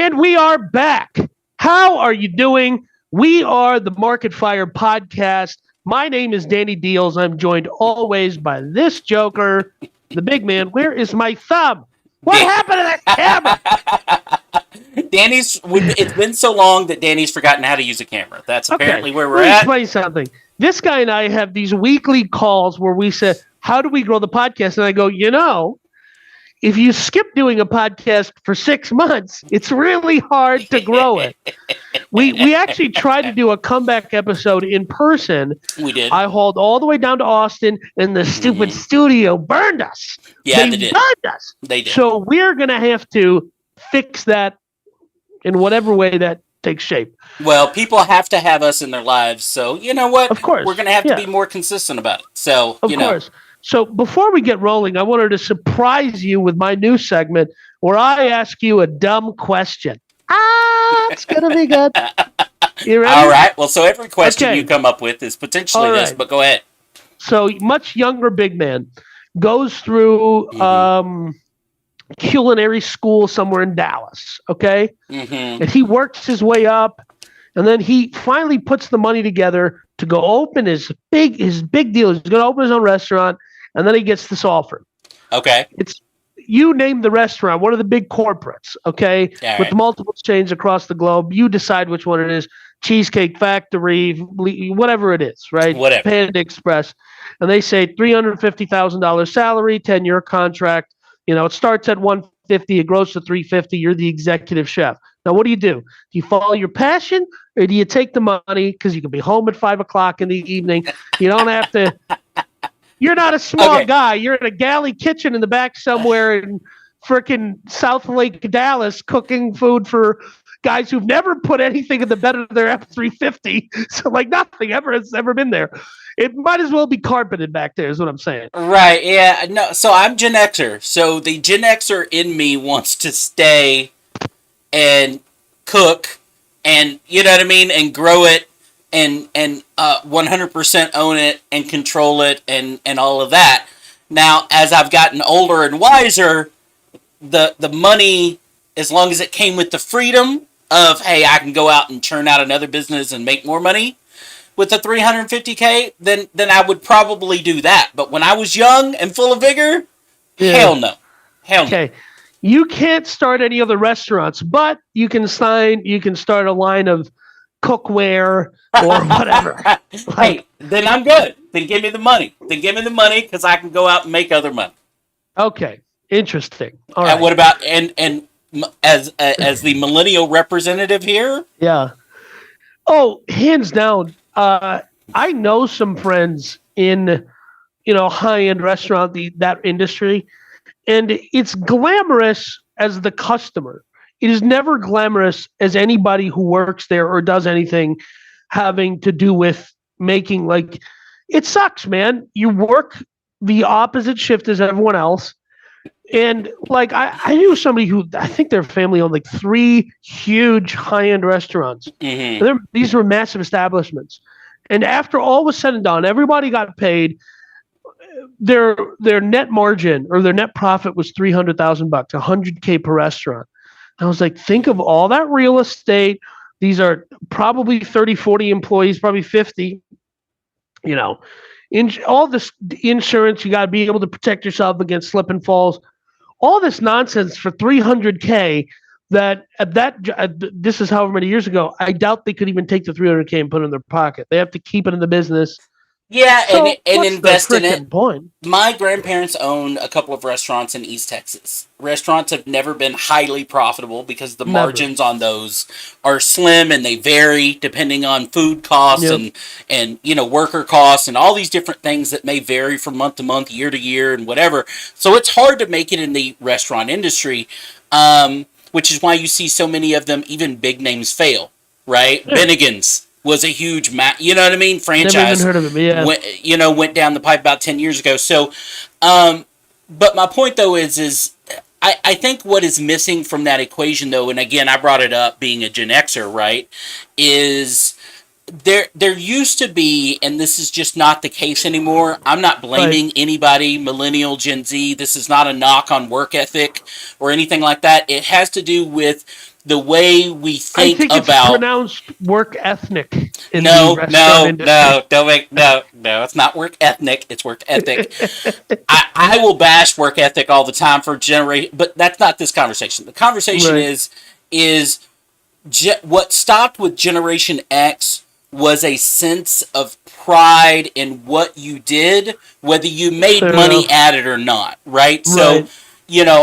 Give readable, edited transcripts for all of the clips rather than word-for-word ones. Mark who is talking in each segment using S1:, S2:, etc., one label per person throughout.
S1: And we are back. How are you doing? We are the Market Fire Podcast. My name is Danny Deals. I'm joined always by this joker, the big man. Where is my thumb? What happened to that camera?
S2: It's been so long that Danny's forgotten how to use a camera. That's apparently where we're
S1: let me
S2: at.
S1: explain something. This guy and I have these weekly calls where we say, how do we grow the podcast? And I go, if you skip doing a podcast for 6 months, it's really hard to grow it. We actually tried to do a comeback episode in person.
S2: We did.
S1: I hauled all the way down to Austin, and the stupid studio burned us.
S2: Yeah, they did.
S1: Burned us.
S2: They did.
S1: So we're going to have to fix that in whatever way that takes shape.
S2: Well, people have to have us in their lives, so you know what?
S1: Of course.
S2: We're going to have to be more consistent about it. So,
S1: of course. So before we get rolling, I wanted to surprise you with my new segment where I ask you a dumb question. It's going to be good. You ready?
S2: All right. Well, so every question you come up with is potentially this, but go ahead.
S1: So much younger big man goes through culinary school somewhere in Dallas, okay? And he works his way up, and then he finally puts the money together to go open his big deal. He's going to open his own restaurant. And then he gets this offer.
S2: Okay.
S1: You name the restaurant, one of the big corporates, okay, with multiple chains across the globe. You decide which one it is. Cheesecake Factory, whatever it is, right?
S2: Whatever.
S1: Panda Express. And they say $350,000 salary, 10-year contract. It starts at $150, it grows to $350. You're the executive chef. Now, what do? Do you follow your passion, or do you take the money because you can be home at 5 o'clock in the evening? You don't have to. You're not a small guy. You're in a galley kitchen in the back somewhere in frickin' South Lake, Dallas, cooking food for guys who've never put anything in the bed of their F-350. So, nothing ever has ever been there. It might as well be carpeted back there is what I'm saying.
S2: Right, yeah. No, so I'm Gen Xer. So the Gen Xer in me wants to stay and cook and, you know what I mean, and grow it. And 100% own it and control it and all of that. Now, as I've gotten older and wiser, the money, as long as it came with the freedom of, hey, I can go out and churn out another business and make more money with the $350K, then I would probably do that. But when I was young and full of vigor, hell no.
S1: No. You can't start any other restaurants, but you can start a line of cookware or whatever.
S2: Hey, then I'm good. Then give me the money. Because I can go out and make other money.
S1: Okay, interesting. All right.
S2: And what about and as the millennial representative here?
S1: Yeah. Oh, hands down. I know some friends in high-end restaurant that industry, and it's glamorous as the customer. It is never glamorous as anybody who works there or does anything having to do with making, it sucks, man. You work the opposite shift as everyone else. And I knew somebody who, I think their family owned 3 huge high-end restaurants. These were massive establishments. And after all was said and done, everybody got paid. Their net margin or their net profit was $300,000, $100K per restaurant. I was like, think of all that real estate. These are probably 30, 40 employees, probably 50. All this insurance, you got to be able to protect yourself against slip and falls. All this nonsense for $300K this is however many years ago. I doubt they could even take the $300K and put it in their pocket. They have to keep it in the business.
S2: Yeah, so and invest in it.
S1: Point?
S2: My grandparents own a couple of restaurants in East Texas. Restaurants have never been highly profitable because the margins on those are slim and they vary depending on food costs and worker costs and all these different things that may vary from month to month, year to year, and whatever. So it's hard to make it in the restaurant industry, which is why you see so many of them, even big names, fail. Right, Bennigan's was a huge, franchise.
S1: Never even heard of it,
S2: went down the pipe about 10 years ago. So, but my point though is I think what is missing from that equation though, and again I brought it up being a Gen Xer, right, is there used to be, and this is just not the case anymore. I'm not blaming anybody, millennial, Gen Z. This is not a knock on work ethic or anything like that. It has to do with the way we think
S1: I think
S2: about.
S1: it's pronounced work ethnic in
S2: No,
S1: the restaurant
S2: no,
S1: industry.
S2: no, don't make no. It's not work ethnic. It's work ethic. I will bash work ethic all the time for generation, but that's not this conversation. The conversation
S1: Right.
S2: is what stopped with Generation X was a sense of pride in what you did, whether you made
S1: Fair
S2: money
S1: enough.
S2: at it or not, right? So,
S1: Right.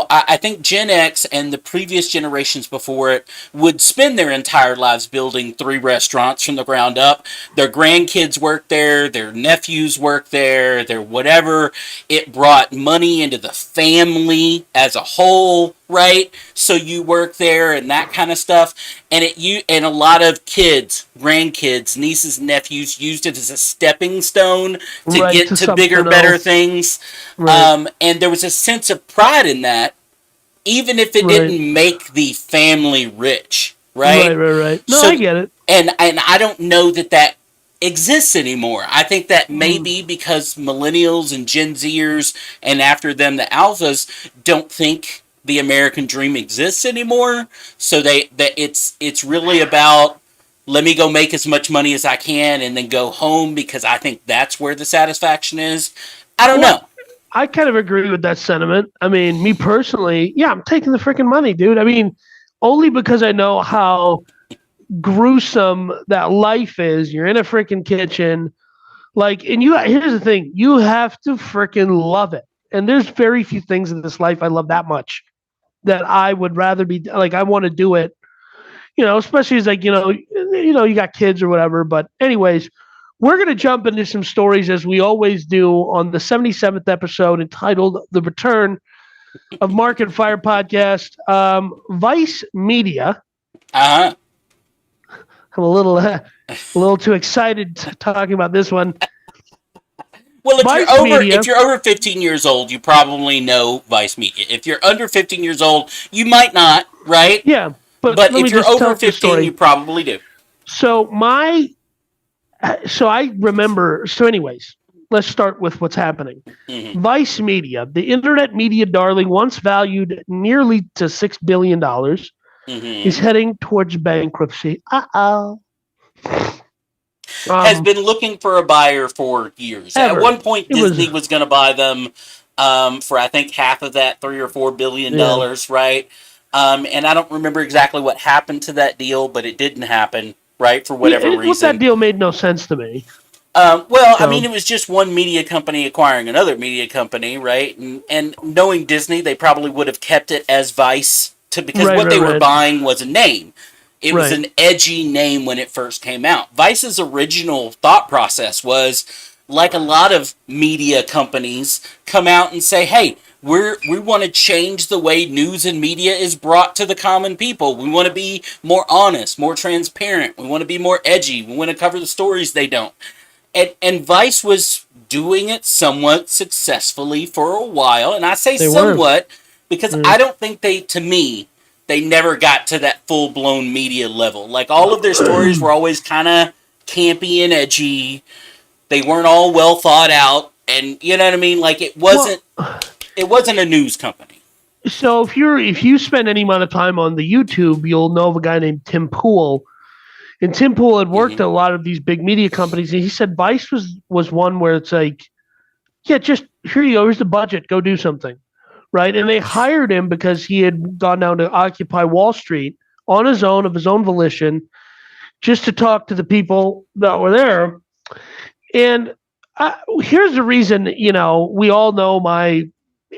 S2: I think Gen X and the previous generations before it would spend their entire lives building 3 restaurants from the ground up. Their grandkids work there, their nephews work there, their whatever. It brought money into the family as a whole, right? So you work there and that kind of stuff. And a lot of kids, grandkids, nieces, nephews used it as a stepping stone to
S1: Right,
S2: get
S1: to
S2: to bigger,
S1: something
S2: better
S1: else.
S2: things.
S1: Right.
S2: And there was a sense of pride in that, even if it
S1: Right.
S2: didn't make the family rich,
S1: Right.
S2: right?
S1: Right. No,
S2: So,
S1: I get it.
S2: and I don't know that exists anymore. I think that may
S1: Mm.
S2: be because millennials and Gen Zers, and after them the alphas, don't think the American dream exists anymore. So that it's really about, let me go make as much money as I can and then go home, because I think that's where the satisfaction is. I don't
S1: Well,
S2: know.
S1: I kind of agree with that sentiment. I mean, me personally, yeah, I'm taking the freaking money, dude. I mean, only because I know how gruesome that life is. You're in a freaking kitchen. Like, and here's the thing, you have to freaking love it. And there's very few things in this life I love that much that I would rather be like, I want to do it, especially as like, you got kids or whatever. But anyways, we're going to jump into some stories as we always do on the 77th episode entitled The Return of Mark and Fire Podcast. Vice Media.
S2: Uh huh.
S1: I'm a little too excited talking about this one.
S2: Well,
S1: Vice Media.
S2: if you're over 15 years old, you probably know Vice Media. If you're under 15 years old, you might not, right?
S1: Yeah, but
S2: But
S1: let me
S2: if you're
S1: just tell
S2: over
S1: the
S2: 15, you
S1: story.
S2: probably do.
S1: So I remember. So, anyways, let's start with what's happening.
S2: Mm-hmm.
S1: Vice Media, the internet media darling, once valued nearly to $6 billion, is heading towards bankruptcy.
S2: Has been looking for a buyer for years.
S1: Ever.
S2: At one point,
S1: It was-
S2: Disney was going to buy them for, I think, half of that, $3 or $4 billion, right? And I don't remember exactly what happened to that deal, but it didn't happen, right? For whatever reason.
S1: That deal made no sense to me.
S2: I mean, it was just one media company acquiring another media company, right? And knowing Disney, they probably would have kept it as Vice, because what they were buying was a name. It was an edgy name when it first came out. Vice's original thought process was, like a lot of media companies, come out and say, hey, we want to change the way news and media is brought to the common people. We want to be more honest, more transparent. We want to be more edgy. We want to cover the stories they don't. And Vice was doing it somewhat successfully for a while. And I say somewhat because I don't think they never got to that full-blown media level. Like, all of their stories were always kind of campy and edgy. They weren't all well thought out. And you know what I mean? Like, it wasn't a news company.
S1: So if you spend any amount of time on the YouTube, you'll know of a guy named Tim Pool. And Tim Pool had worked at a lot of these big media companies, and he said Vice was one where it's like, yeah, just here you go, here's the budget, go do something, right? And they hired him because he had gone down to Occupy Wall Street on his own, of his own volition, just to talk to the people that were there. And here's the reason, we all know my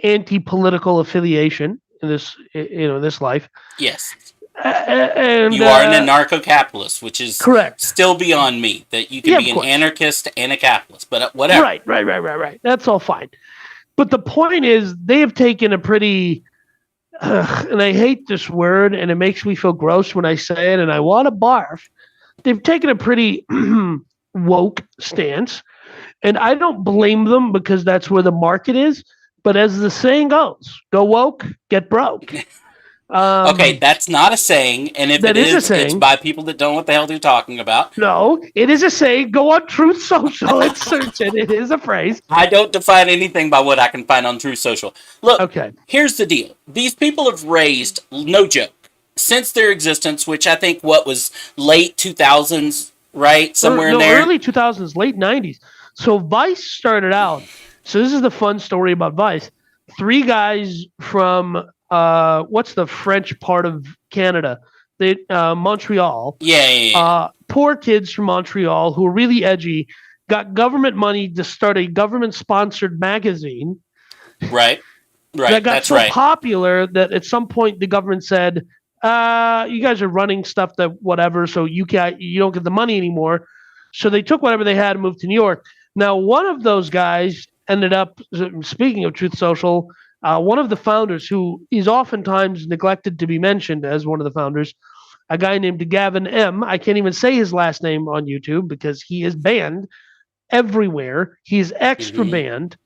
S1: anti-political affiliation in this life.
S2: Yes.
S1: And
S2: you are an anarcho-capitalist, which is
S1: correct.
S2: Still beyond me, that you can be an anarchist and a capitalist, but whatever.
S1: Right. That's all fine. But the point is, they have taken a pretty, and I hate this word, and it makes me feel gross when I say it, and I want to barf. They've taken a pretty woke stance, and I don't blame them because that's where the market is. But as the saying goes, go woke, get broke.
S2: Okay, that's not a saying, and if
S1: That
S2: it
S1: is a
S2: is, it's
S1: saying.
S2: by people that don't know what the hell they're talking about.
S1: No, it is a saying. Go on Truth Social and search it. It is a phrase.
S2: I don't define anything by what I can find on True Social. Look,
S1: Okay.
S2: here's the deal. These people have raised, no joke, since their existence, which I think what was late 2000s, right? Somewhere in there.
S1: Early 2000s, late 90s. So Vice started out. So this is the fun story about Vice. Three guys from what's the French part of Canada? Montreal.
S2: Yeah.
S1: Poor kids from Montreal who were really edgy got government money to start a government-sponsored magazine.
S2: Right.
S1: That got
S2: That's
S1: so
S2: right.
S1: popular that at some point the government said, "You guys are running stuff that whatever, so you don't get the money anymore." So they took whatever they had and moved to New York. Now, one of those guys ended up, speaking of Truth Social, one of the founders who is oftentimes neglected to be mentioned as one of the founders, a guy named Gavin M. I can't even say his last name on YouTube because he is banned everywhere. He's extra banned.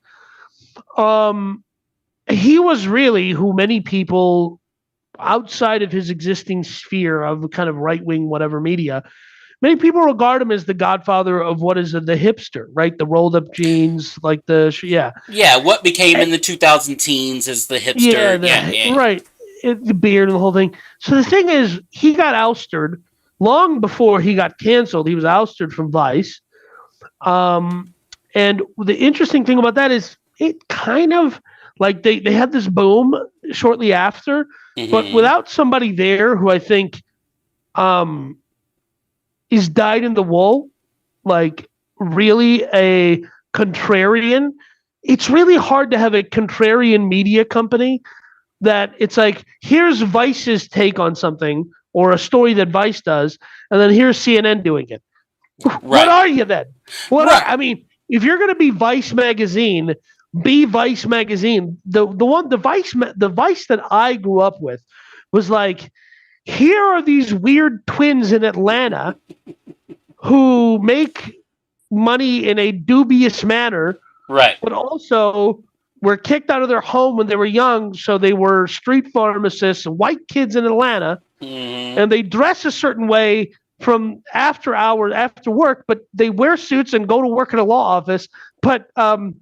S1: He was really who many people outside of his existing sphere of kind of right-wing whatever media, many people regard him as the godfather of what is the hipster, right? The rolled up jeans, like
S2: Yeah, what became in the 2000 teens as the hipster. Yeah.
S1: Right. The beard and the whole thing. So the thing is, he got ousted long before he got canceled. He was ousted from Vice. And the interesting thing about that is it kind of like they had this boom shortly after, but without somebody there who I think is dyed in the wool, like really a contrarian. It's really hard to have a contrarian media company that it's like, here's Vice's take on something or a story that Vice does, and then here's CNN doing it. Right. What are you then? I mean, if you're going to be Vice magazine, be Vice magazine. The Vice that I grew up with was like, here are these weird twins in Atlanta who make money in a dubious manner,
S2: right?
S1: But also were kicked out of their home when they were young, so they were street pharmacists, white kids in Atlanta, and they dress a certain way from after hours, after work, but they wear suits and go to work in a law office. But how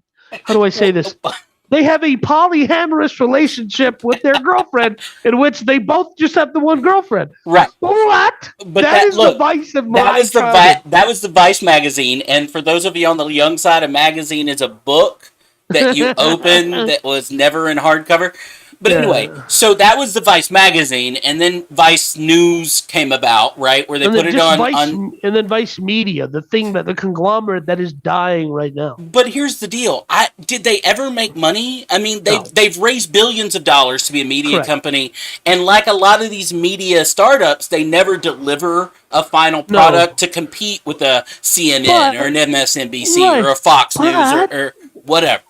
S1: do I say this? They have a polyamorous relationship with their girlfriend in which they both just have the one girlfriend.
S2: Right.
S1: What?
S2: But
S1: the Vice of
S2: that was the Vice magazine. And for those of you on the young side, a magazine is a book that you open that was never in hardcover. But anyway, so that was the Vice magazine, and then Vice News came about, right, where they put it on
S1: Vice, and then Vice Media, the conglomerate that is dying right now.
S2: But here's the deal: did they ever make money? I mean, they've raised billions of dollars to be a media company, and like a lot of these media startups, they never deliver a final product to compete with a CNN or an MSNBC or a Fox News or whatever.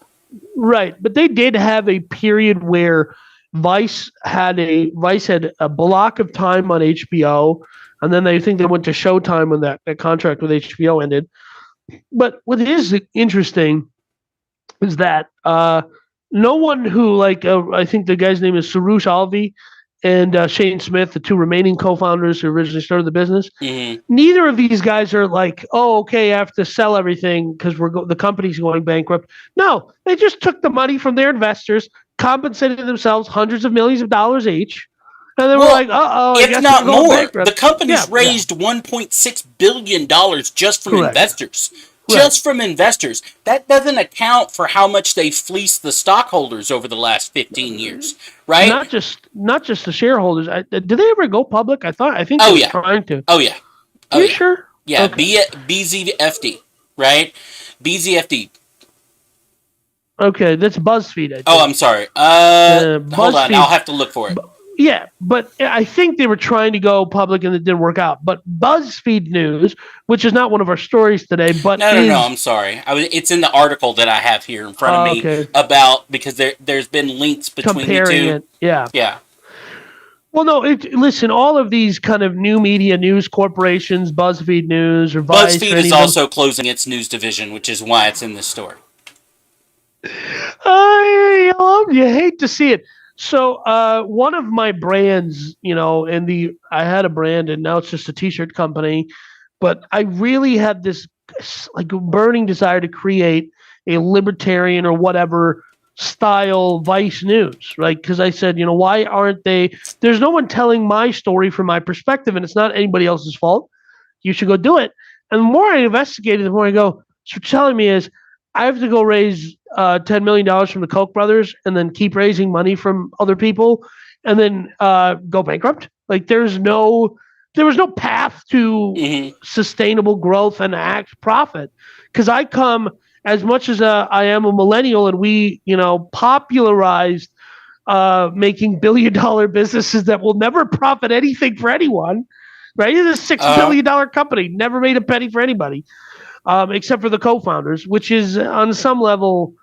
S1: Right, but they did have a period where Vice had a block of time on HBO, and then they went to Showtime when that contract with HBO ended. But what is interesting is that no one who I think the guy's name is Soroush Alvi and Shane Smith, the two remaining co-founders who originally started the business, neither of these guys are like, oh, okay, I have to sell everything because the company's going bankrupt. No, they just took the money from their investors, compensated themselves hundreds of millions of dollars each, and they were like, uh-oh,
S2: if not more. Bankrupt. The company's raised $1.6 billion just from investors. Just from investors. That doesn't account for how much they fleeced the stockholders over the last 15 years, right?
S1: Not just the shareholders. Did they ever go public? I think they were trying to.
S2: Oh yeah.
S1: Are you sure?
S2: Yeah. Okay. BZFD, right? BZFD.
S1: Okay, that's BuzzFeed. I think.
S2: Oh, I'm sorry. Hold on, I'll have to look for it.
S1: Yeah, but I think they were trying to go public and it didn't work out. But BuzzFeed News, which is not one of our stories today, but
S2: no, I'm sorry. It's in the article that I have here in front of me about because there's been links between
S1: comparing
S2: the two.
S1: Yeah. Well, no. Listen, all of these kind of new media news corporations, BuzzFeed News or Vice,
S2: BuzzFeed is also closing its news division, which is why it's in this story.
S1: You hate to see it. So one of my brands, I had a brand and now it's just a t-shirt company, but I really had this like burning desire to create a libertarian or whatever style Vice News, right? Because I said, why aren't they? There's no one telling my story from my perspective, and it's not anybody else's fault. You should go do it. And the more I investigated, the more I go, so what you're telling me is I have to go raise $10 million from the Koch brothers and then keep raising money from other people and then go bankrupt. Like there was no path to
S2: Mm-hmm.
S1: sustainable growth and profit. Because I come as much as I am a millennial and we, popularized making $1 billion businesses that will never profit anything for anyone. Right? It's a $6 billion company, never made a penny for anybody, except for the co-founders, which is on some level,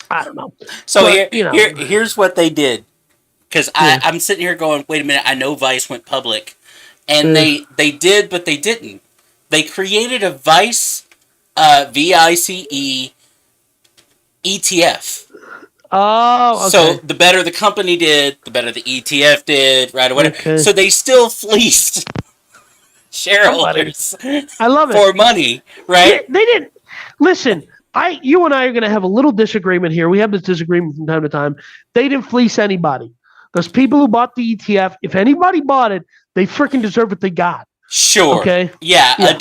S1: I don't know.
S2: So
S1: But,
S2: here's what they did. Because
S1: yeah,
S2: I'm sitting here going, wait a minute, I know Vice went public. And
S1: yeah.
S2: they did, but they didn't. They created a Vice, VICE ETF.
S1: Oh,
S2: So
S1: okay.
S2: the better the company did, the better the ETF did, right? Or whatever.
S1: Okay.
S2: So they still fleeced
S1: Somebody.
S2: shareholders
S1: I love it.
S2: for money,
S1: Yeah,
S2: right?
S1: they didn't listen. You and I are going to have a little disagreement here. We have this disagreement from time to time. They didn't fleece anybody. Those people who bought the ETF, if anybody bought it, they freaking deserve what they got.
S2: Sure.
S1: Okay.
S2: Yeah,
S1: Yeah.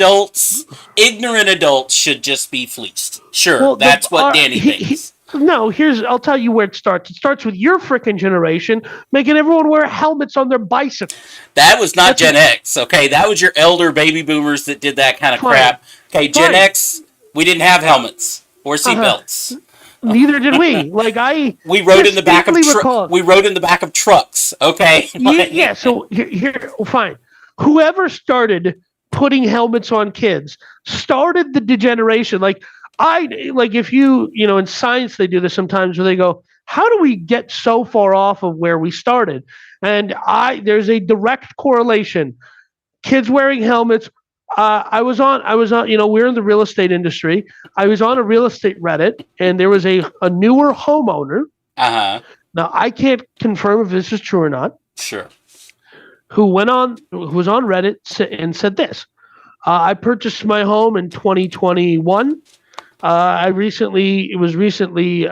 S2: ignorant adults should just be fleeced. Sure,
S1: Well,
S2: that's what Danny thinks.
S1: no. I'll tell you where it starts. It starts with your freaking generation making everyone wear helmets on their bicycles.
S2: That was not
S1: That's
S2: Gen X, okay? That was your elder baby boomers that did that kind of
S1: fine.
S2: crap. Okay, Gen
S1: Fine.
S2: X, we didn't have helmets or
S1: Uh-huh.
S2: seatbelts.
S1: Neither did we. Like I
S2: We rode in the back of
S1: distinctly recall.
S2: we rode in the back of trucks, okay?
S1: Yeah. So here, fine. Whoever started putting helmets on kids started the degeneration. Like if in science they do this sometimes where they go, how do we get so far off of where we started? And there's a direct correlation. Kids wearing helmets. I was on. We're in the real estate industry. I was on a real estate Reddit, and there was a newer homeowner.
S2: Uh-huh.
S1: Now I can't confirm if this is true or not.
S2: Sure.
S1: Who was on Reddit and said this. I purchased my home in 2021. It was recently,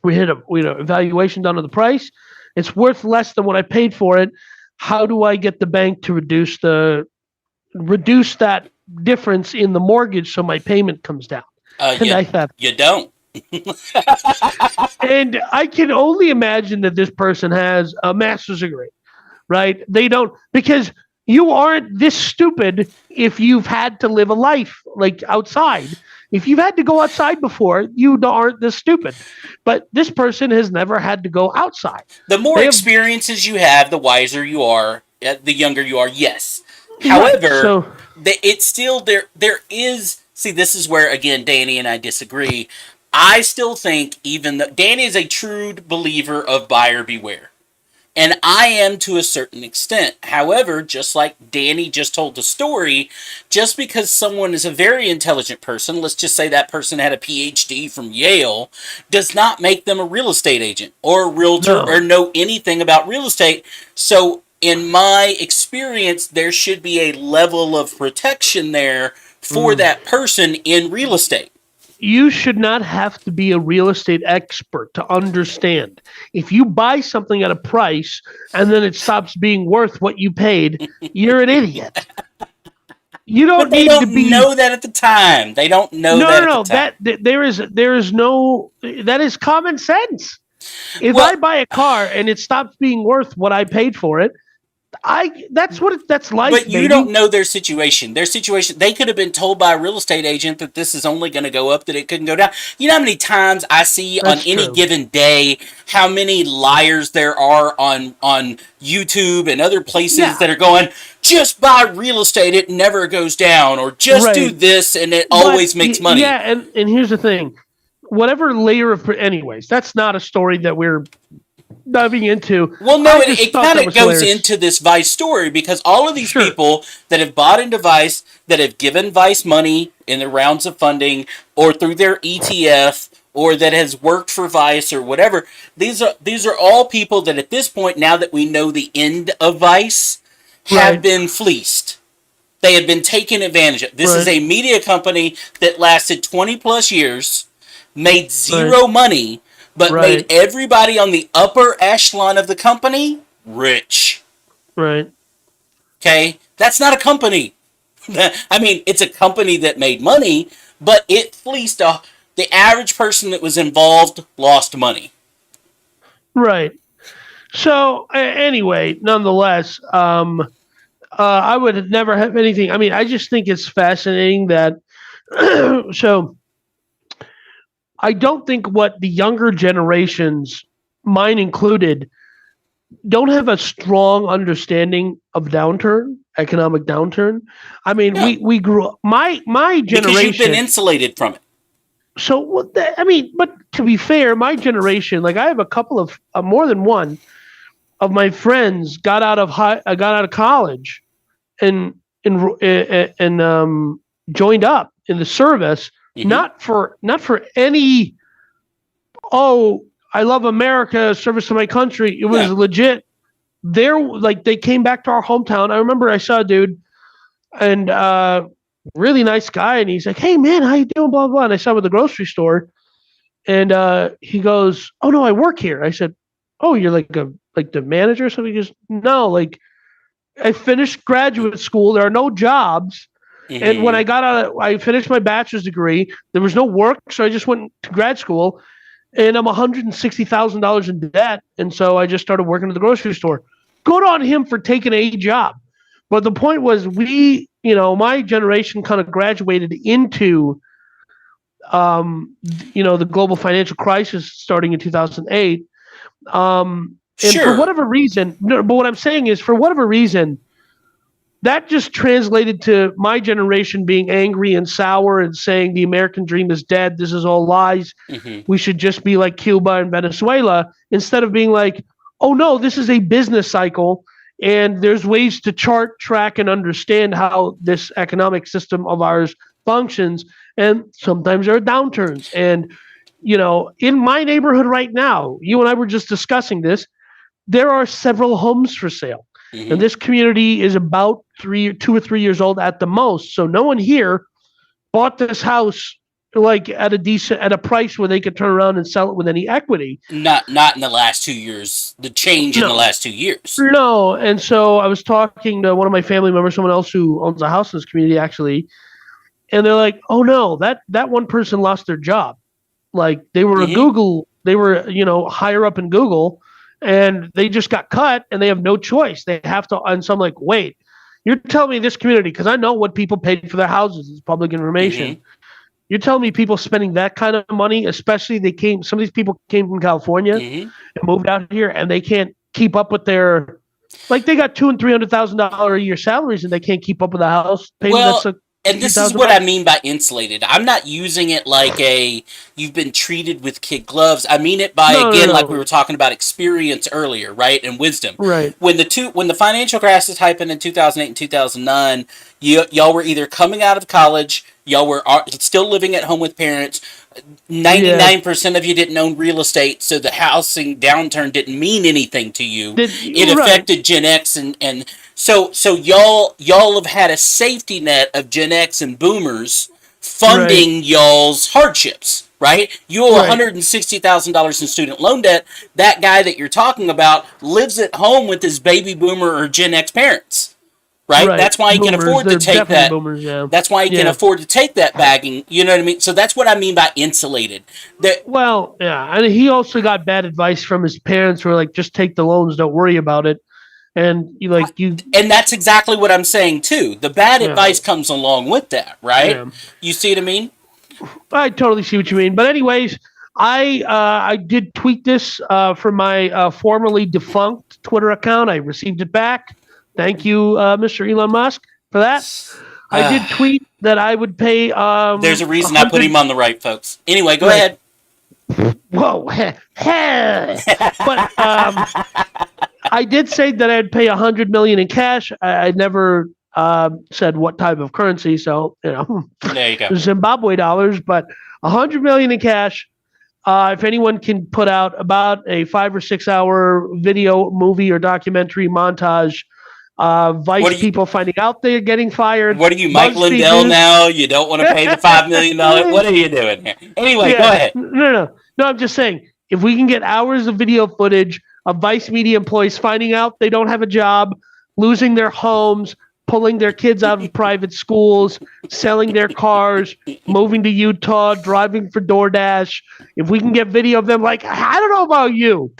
S1: we had a evaluation done of the price. It's worth less than what I paid for it. How do I get the bank to reduce that difference in the mortgage so my payment comes down? And I thought,
S2: You don't.
S1: and I can only imagine that this person has a master's degree, right? They don't, because you aren't this stupid if you've had to live a life like outside. If you've had to go outside before, you aren't this stupid. But this person has never had to go outside.
S2: The more
S1: They have-
S2: experiences you have, the wiser you are, the younger you are, yes.
S1: Right,
S2: However,
S1: so-
S2: it's still there is, see, this is where, again, Danny and I disagree. I still think even though Danny is a true believer of buyer beware. And I am to a certain extent. However, just like Danny just told the story, just because someone is a very intelligent person, let's just say that person had a PhD from Yale, does not make them a real estate agent or a realtor
S1: No.
S2: or know anything about real estate. So, in my experience, there should be a level of protection there for that person in real estate.
S1: You should not have to be a real estate expert to understand. If you buy something at a price and then it stops being worth what you paid, you're an idiot. You don't
S2: But they
S1: need
S2: don't
S1: to be
S2: know that at the time. They don't know that at the time.
S1: there is no that is common sense. If
S2: Well-
S1: I buy a car and it stops being worth what I paid for it, that's life.
S2: But you
S1: baby.
S2: don't know their situation. Their situation, they could have been told by a real estate agent that this is only going to go up, that it couldn't go down. You know how many times I see
S1: That's
S2: on any
S1: true.
S2: given day how many liars there are on YouTube and other places
S1: Yeah.
S2: that are going, just buy real estate, it never goes down, or just
S1: Right.
S2: do this and it
S1: But
S2: always makes money.
S1: Yeah, and here's the thing. Whatever layer of anyways, that's not a story that we're diving into.
S2: Well, no,
S1: I
S2: it
S1: just thought
S2: kind
S1: that
S2: of
S1: was
S2: goes
S1: hilarious.
S2: into this Vice story because all of these
S1: Sure.
S2: people that have bought into Vice, that have given Vice money in the rounds of funding or through their ETF or that has worked for Vice or whatever. These are all people that at this point, now that we know the end of Vice, have been fleeced. They have been taken advantage of. This is a media company that lasted 20 plus years, made zero money, but made everybody on the upper echelon of the company rich.
S1: Right.
S2: Okay? That's not a company. I mean, it's a company that made money, but it fleeced the average person that was involved lost money.
S1: Right. So anyway, nonetheless, I would never have anything. I mean, I just think it's fascinating that. So I don't think what the younger generations, mine included, don't have a strong understanding of economic downturn. I mean, we grew up, my generation.
S2: Because you've been insulated from it.
S1: So, I mean, but to be fair, my generation, like I have a couple of, more than one of my friends got out of college and joined up in the service, not for any, oh, I love America, service to my country. It was legit. They came back to our hometown. I remember I saw a dude and really nice guy, and he's like, "Hey man, how you doing?" Blah blah. And I saw him at the grocery store, and he goes, "Oh no, I work here." I said, "Oh, you're like the manager or something?" He goes, "No, like I finished graduate school. There are no jobs." And when I I finished my bachelor's degree. There was no work, so I just went to grad school. And I'm $160,000 in debt, and so I just started working at the grocery store. Good on him for taking a job. But the point was, my generation kind of graduated into, the global financial crisis starting in 2008. And for whatever reason, but what I'm saying is, for whatever reason, that just translated to my generation being angry and sour and saying the American dream is dead. This is all lies. We should just be like Cuba and Venezuela, instead of being like, oh no, this is a business cycle. And there's ways to chart, track, and understand how this economic system of ours functions. And sometimes there are downturns. And, in my neighborhood right now, you and I were just discussing this, there are several homes for sale. And this community is about 2 or 3 years old at the most. So no one here bought this house like at a price where they could turn around and sell it with any equity.
S2: Not in the last 2 years. The change in the last 2 years.
S1: No. And so I was talking to one of my family members, someone else who owns a house in this community actually, and they're like, "Oh no, that one person lost their job. Like they were higher up in Google. And they just got cut, and they have no choice. They have to." And so I'm like, wait, you're telling me this community, because I know what people paid for their houses. It's public information. You're telling me people spending that kind of money, especially some of these people came from California and moved out here, and they can't keep up with their, like they got $200,000 and $300,000 a year salaries, and they can't keep up with the house payment.
S2: And this is what I mean by insulated. I'm not using it like you've been treated with kid gloves. I mean it by, like we were talking about experience earlier, right? And wisdom.
S1: Right.
S2: When the financial crisis happened in 2008 and 2009, y'all were either coming out of college, y'all were still living at home with parents. 99% of you didn't own real estate, so the housing downturn didn't mean anything to you. It affected Gen X and so y'all have had a safety net of Gen X and boomers funding y'all's hardships, right? You owe $160,000 in student loan debt. That guy that you're talking about lives at home with his baby boomer or Gen X parents. Right? That's why he can afford to take that. That's why he can afford to take that bagging. You know what I mean? So that's what I mean by insulated.
S1: And he also got bad advice from his parents, who were like, "Just take the loans, don't worry about it." And
S2: and that's exactly what I'm saying too. The bad advice comes along with that, right? Yeah. You see what I mean?
S1: I totally see what you mean. But anyways, I did tweet this from my formerly defunct Twitter account. I received it back. Thank you, Mr. Elon Musk, for that. I did tweet that I would pay.
S2: There's a reason I put him on the right, folks. Anyway, go ahead.
S1: Whoa. But I did say that I'd pay $100 million in cash. I never said what type of currency, so
S2: there you go.
S1: Zimbabwe dollars, but $100 million in cash If anyone can put out about a 5 or 6 hour video, movie, or documentary montage, Vice people finding out they're getting fired.
S2: What are you, Mike Lindell now? You don't want to pay the $5 million? What are you doing here? Anyway, go ahead.
S1: No, I'm just saying, if we can get hours of video footage of Vice Media employees finding out they don't have a job, losing their homes, pulling their kids out of private schools, selling their cars, moving to Utah, driving for DoorDash. If we can get video of them, like, I don't know about you,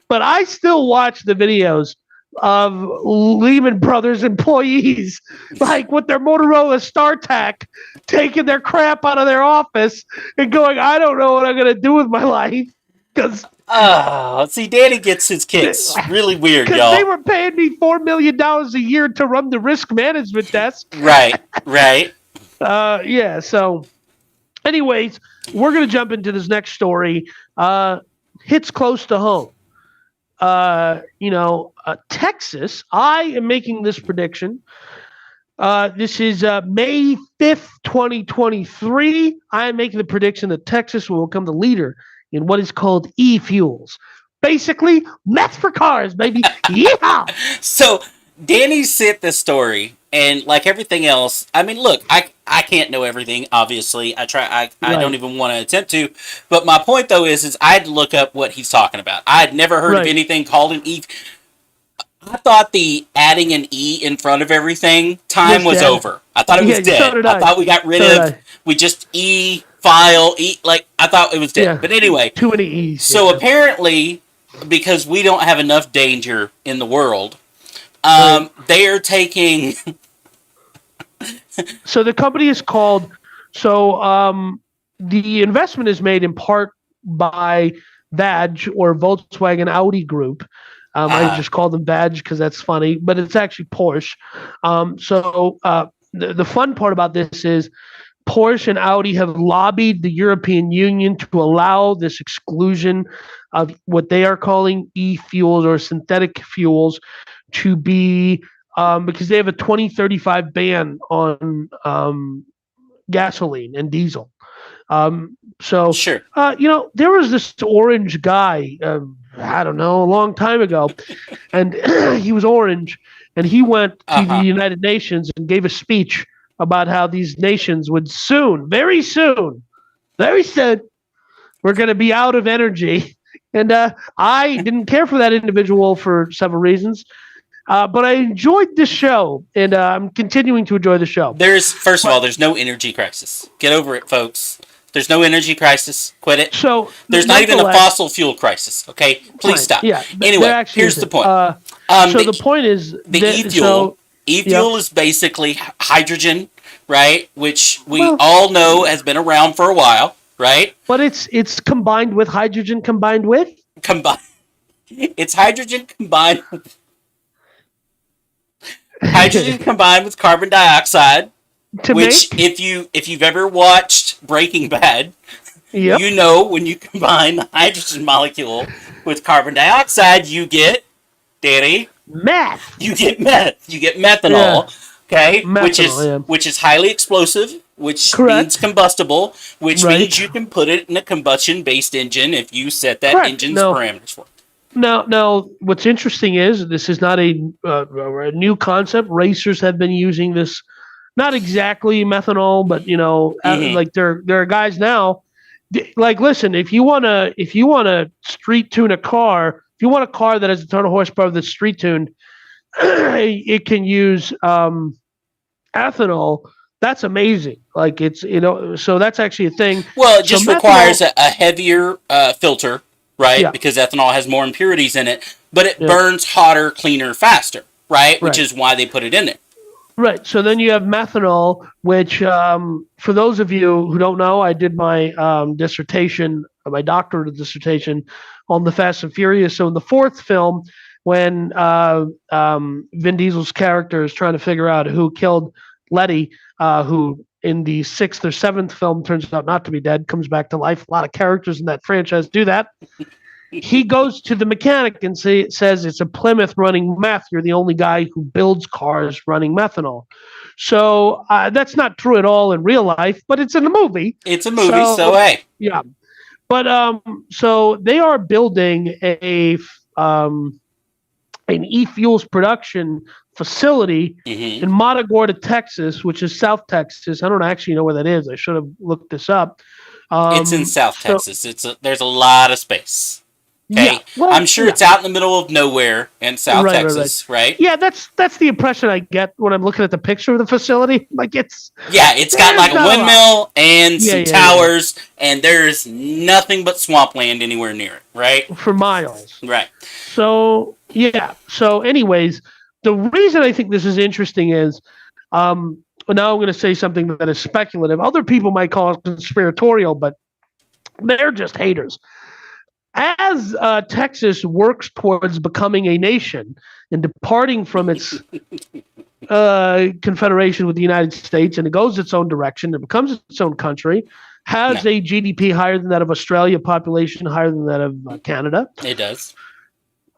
S1: but I still watch the videos of Lehman Brothers employees, like with their Motorola StarTAC, taking their crap out of their office and going, I don't know what I'm going to do with my life. Because
S2: see, Danny gets his kicks really weird, y'all.
S1: They were paying me $4 million a year to run the risk management desk.
S2: Right.
S1: Yeah. So, anyways, we're going to jump into this next story. Hits close to home. Texas. I am making this prediction. This is May 5th, 2023. I am making the prediction that Texas will become the leader in what is called e-fuels. Basically, meth for cars, baby. Yeah.
S2: So Danny sent this story, and like everything else, I mean, look, I can't know everything. Obviously, I don't even want to attempt to. But my point though is I had to look up what he's talking about. I had never heard of anything called an e. I thought the adding an E in front of everything was over. I thought it was dead. So I thought we got rid of. We just file, like, I thought it was dead. Yeah. But anyway.
S1: Too many E's.
S2: So apparently, because we don't have enough danger in the world, they are taking...
S1: So the company is called... the investment is made in part by VAG, or Volkswagen Audi Group. I just call them VAG because that's funny, but it's actually Porsche. The fun part about this is Porsche and Audi have lobbied the European Union to allow this exclusion of what they are calling e-fuels or synthetic fuels to be because they have a 2035 ban on gasoline and diesel.
S2: Sure.
S1: There was this orange guy, I don't know, a long time ago, and he was orange, and he went to the United Nations and gave a speech about how these nations would very soon, we're going to be out of energy. And I didn't care for that individual for several reasons. But I enjoyed the show, and I'm continuing to enjoy the show.
S2: First of all, there's no energy crisis. Get over it, folks. There's no energy crisis. Quit it.
S1: So
S2: there's not even a fossil fuel crisis. Okay, please stop.
S1: Yeah.
S2: Anyway, here's the point.
S1: The point is
S2: the e-fuel. E-fuel is basically hydrogen, right? Which we all know has been around for a while, right?
S1: But it's combined with hydrogen combined with?
S2: It's hydrogen combined with combined with carbon dioxide. If you've ever watched Breaking Bad, you know when you combine the hydrogen molecule with carbon dioxide, you get, Danny,
S1: meth.
S2: You get meth. You get methanol. Okay, which is highly explosive, which means combustible, which means you can put it in a combustion-based engine if you set that engine's parameters for it.
S1: Now, what's interesting is this is not a new concept. Racers have been using this, not exactly methanol, but like there are guys now. Like, listen, if you want to street tune a car, if you want a car that has a ton of horsepower that's street tuned, it can use ethanol. That's amazing. Like, it's so that's actually a thing.
S2: Well, it just requires a heavier filter. Right, yeah. Because ethanol has more impurities in it, but it burns hotter, cleaner, faster, right? Which is why they put it in there.
S1: Right, so then you have methanol, which, for those of you who don't know, I did my dissertation, my doctoral dissertation on the Fast and Furious. So in the fourth film, when Vin Diesel's character is trying to figure out who killed Letty, who in the sixth or seventh film turns out not to be dead, comes back to life. A lot of characters in that franchise do that. He goes to the mechanic and says, it's a Plymouth running meth. You're the only guy who builds cars running methanol. So that's not true at all in real life, but it's in the movie.
S2: It's a movie, so hey.
S1: Yeah. But so they are building an e-fuels production facility
S2: Hmm.
S1: in Matagorda, Texas, which is South Texas. I don't actually know where that is. I should have looked this up.
S2: It's in South
S1: So
S2: Texas. There's a lot of space.
S1: yeah,
S2: Okay, I'm
S1: well,
S2: sure
S1: yeah,
S2: it's out in the middle of nowhere in South
S1: right.
S2: Texas, right?
S1: Yeah, that's the impression I get when I'm looking at the picture of the facility. Like
S2: Yeah, it's got
S1: there's
S2: like a
S1: not a lot.
S2: windmill and
S1: Yeah,
S2: some towers, and there's nothing but swampland anywhere near it, right?
S1: for miles.
S2: Right.
S1: So yeah. So anyways, the reason I think this is interesting is now I'm going to say something that is speculative. Other people might call it conspiratorial, but they're just haters. As Texas works towards becoming a nation and departing from its confederation with the United States, and it goes its own direction, it becomes its own country, has
S2: Yeah,
S1: a GDP higher than that of Australia, population higher than that of Canada.
S2: it does.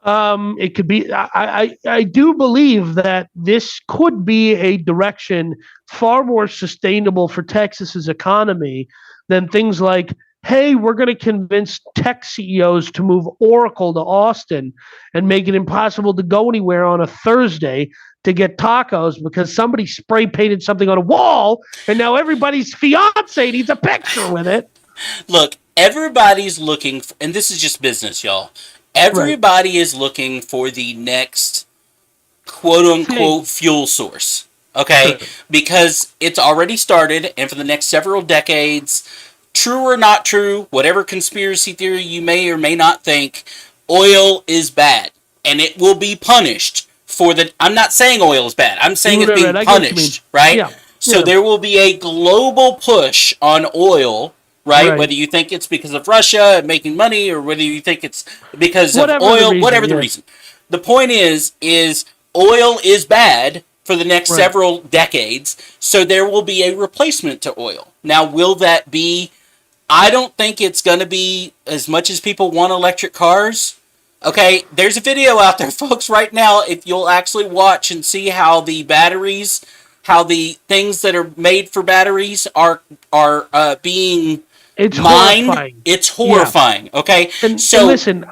S1: It could be. I do believe that this could be a direction far more sustainable for Texas's economy than things like, hey, we're going to convince tech CEOs to move Oracle to Austin and make it impossible to go anywhere on a Thursday to get tacos because somebody spray painted something on a wall and now everybody's fiance needs a picture with it.
S2: Look, everybody's looking, for, and this is just business, y'all.
S1: Right.
S2: Everybody is looking for the next quote
S1: Thing.
S2: unquote fuel source. Okay?
S1: Sure.
S2: Because it's already started, and for the next several decades, true or not true, whatever conspiracy theory you may or may not think, oil is bad. And it will be punished for the. I'm not saying oil is bad. I'm saying it's being
S1: Right. I get what you mean.
S2: punished, right?
S1: Yeah.
S2: So
S1: Yeah.
S2: there will be a global push on oil, right?
S1: Right.
S2: Whether you think it's because of Russia making money or whether you think it's because of
S1: Whatever the
S2: oil,
S1: reason,
S2: whatever the
S1: yeah.
S2: reason. The point is oil is bad for the next
S1: Right.
S2: several decades, so there will be a replacement to oil. Now, will that be? I don't think it's going to be as much as people want electric cars. Okay, there's a video out there, folks, right now. If you'll actually watch and see how the batteries, how the things that are made for batteries are being
S1: It's
S2: mined,
S1: horrifying.
S2: it's
S1: Yeah.
S2: horrifying. Okay,
S1: And
S2: so
S1: listen,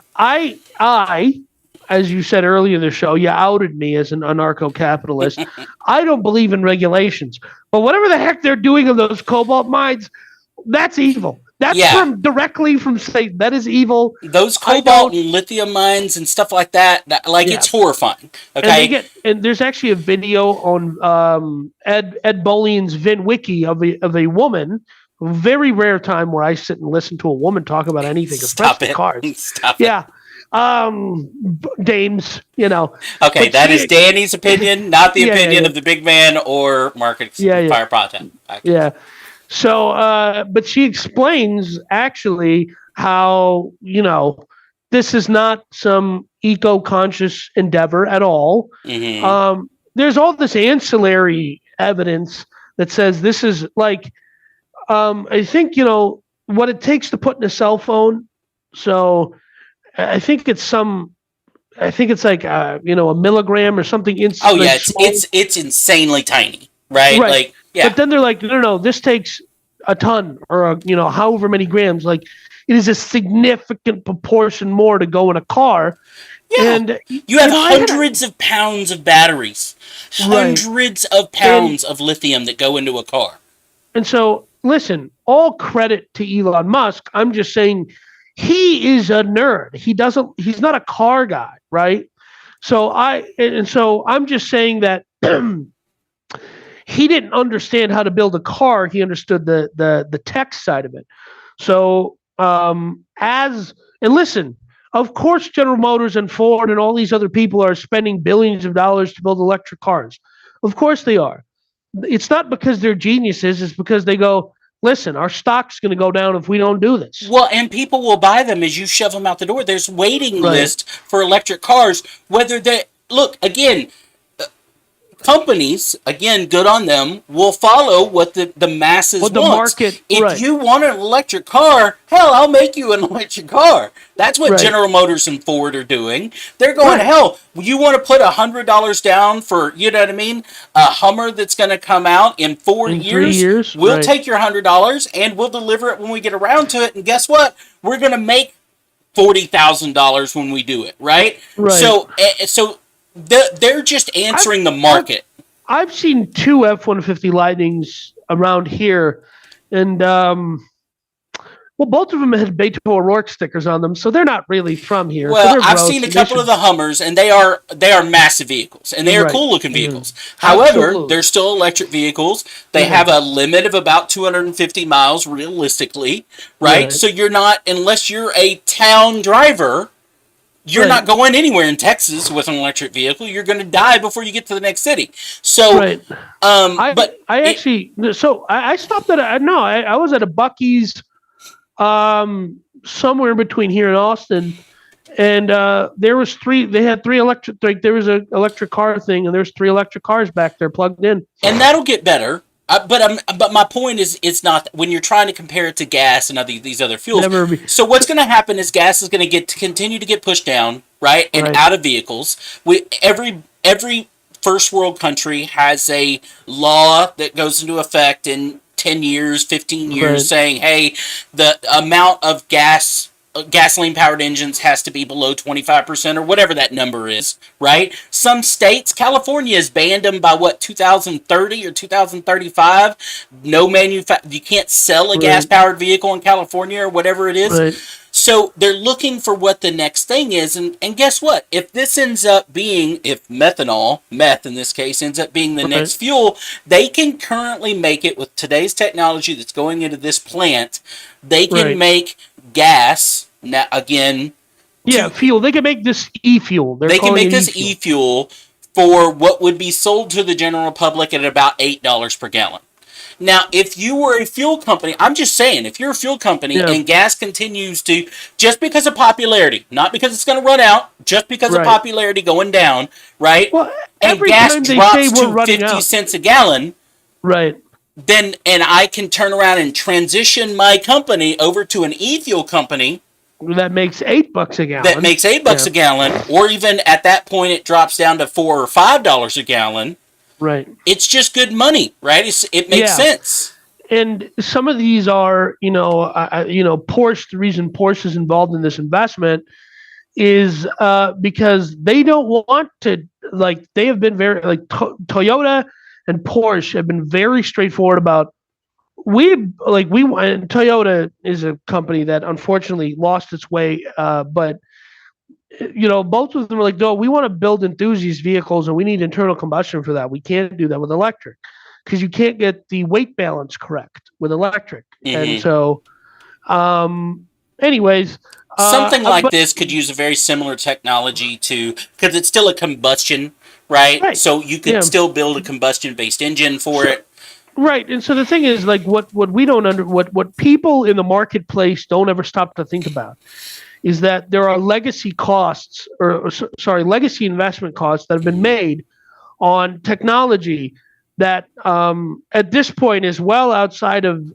S1: as you said earlier in the show, you outed me as an anarcho-capitalist. I don't believe in regulations, but whatever the heck they're doing in those cobalt mines, that's evil. That's
S2: Yeah.
S1: directly from Satan. That is evil.
S2: those
S1: I
S2: cobalt
S1: don't.
S2: and lithium mines and stuff like that, like
S1: Yeah.
S2: it's horrifying. Okay,
S1: And there's actually a video on Ed Bolian's VinWiki of a woman. Very rare time where I sit and listen to a woman talk about anything,
S2: stop
S1: especially
S2: it,
S1: cars.
S2: stop it.
S1: Yeah, dames,
S2: Okay,
S1: But
S2: that
S1: she-
S2: is Danny's opinion, not the
S1: Yeah,
S2: opinion
S1: yeah.
S2: of the big man or Market
S1: Yeah.
S2: Fire Project.
S1: Yeah. So, but she explains actually how, this is not some eco-conscious endeavor at all.
S2: Mm-hmm.
S1: There's all this ancillary evidence that says this is like, I think, what it takes to put in a cell phone. So I think it's like, a milligram or something.
S2: Oh yeah,
S1: like small.
S2: it's insanely tiny, right?
S1: Right.
S2: Like yeah,
S1: But then they're like, no, this takes a ton or however many grams. Like it is a significant proportion more to go in a car.
S2: yeah.
S1: And
S2: You have
S1: I had
S2: hundreds of pounds of batteries,
S1: Right.
S2: hundreds of pounds of lithium that go into a car.
S1: And so, listen, all credit to Elon Musk. I'm just saying he is a nerd. He's not a car guy, right? So I'm just saying that he didn't understand how to build a car. He understood the tech side of it. So and listen, of course, General Motors and Ford and all these other people are spending billions of dollars to build electric cars. Of course they are. It's not because they're geniuses. It's because they go, listen, our stock's going to go down if we don't do this.
S2: Well, and people will buy them as you shove them out the door. There's waiting
S1: Right.
S2: list for electric cars. Whether they look again, companies, again, good on them, will follow what the masses
S1: What the
S2: want.
S1: market,
S2: If
S1: right.
S2: you want an electric car, hell, I'll make you an electric car. That's what
S1: Right.
S2: General Motors and Ford are doing. They're going,
S1: Right.
S2: hell, you want to put $100 down for, you know what I mean, a Hummer that's going to come out in 4
S1: In
S2: years?
S1: 3 years,
S2: We'll
S1: right.
S2: take your $100 and we'll deliver it when we get around to it. And guess what? We're going to make $40,000 when we do it, right?
S1: Right.
S2: So they're just answering the market.
S1: I've seen 2 F-150 Lightnings around here, and well, both of them had Beto O'Rourke stickers on them, so they're not really from here.
S2: Well,
S1: so
S2: I've seen a couple of the Hummers, and they are massive vehicles, and they are
S1: Right.
S2: cool looking vehicles. However,
S1: Absolutely.
S2: they're still electric vehicles. They have a limit of about 250 miles realistically, right?
S1: Right.
S2: So you're not, unless you're a town driver, you're
S1: Right.
S2: not going anywhere in Texas with an electric vehicle. You're going to die before you get to the next city. So,
S1: Right. I stopped at I was at a Buc-ee's somewhere in between here and Austin, and there was 3. They had 3 electric. Like there was an electric car thing, and there's 3 electric cars back there plugged in.
S2: and that'll get better. But my point is, it's not when you're trying to compare it to gas and these other fuels. So what's going to happen is gas is going to continue to get pushed down, right, and
S1: Right.
S2: out of vehicles. Every first world country has a law that goes into effect in 10 years, 15 years,
S1: Right.
S2: saying, hey, the amount of gasoline powered engines has to be below 25% or whatever that number is, right? Some states, California has banned them by 2030 or 2035. You can't sell a
S1: Right.
S2: gas powered vehicle in California or whatever it is.
S1: Right.
S2: So they're looking for what the next thing is, and guess what? If this ends up being, if meth in this case, ends up being the
S1: Right.
S2: next fuel, they can currently make it with today's technology that's going into this plant. They can
S1: Right.
S2: make gas, now again,
S1: Fuel. They can make this e-fuel.
S2: they can make this e-fuel for what would be sold to the general public at about $8 per gallon. Now, if you were a fuel company, I'm just saying, if you're a fuel company and gas continues to, just because of popularity, not because it's going to run out, just because of
S1: Right.
S2: popularity going down, right?
S1: Well,
S2: and
S1: every
S2: gas
S1: time they
S2: drops
S1: say we're
S2: to
S1: running
S2: 50
S1: out.
S2: cents a gallon,
S1: Right.
S2: then, and I can turn around and transition my company over to an e-fuel company
S1: That makes $8 a gallon.
S2: that makes $8 a gallon, or even at that point it drops down to $4 or $5 a gallon.
S1: Right.
S2: It's just good money, right? It makes sense.
S1: And some of these are, Porsche. The reason Porsche is involved in this investment is because they don't want to. Like they have been very Toyota and Porsche have been very straightforward about. And Toyota is a company that unfortunately lost its way, but both of them are like, no, we want to build enthusiast vehicles and we need internal combustion for that. We can't do that with electric because you can't get the weight balance correct with electric.
S2: Mm-hmm.
S1: And so, anyways.
S2: Something like this could use a very similar technology because it's still a combustion, right? So you could still build a combustion-based engine for it.
S1: Right. And so the thing is, like, what we don't what people in the marketplace don't ever stop to think about is that there are legacy costs legacy investment costs that have been made on technology that at this point is well outside of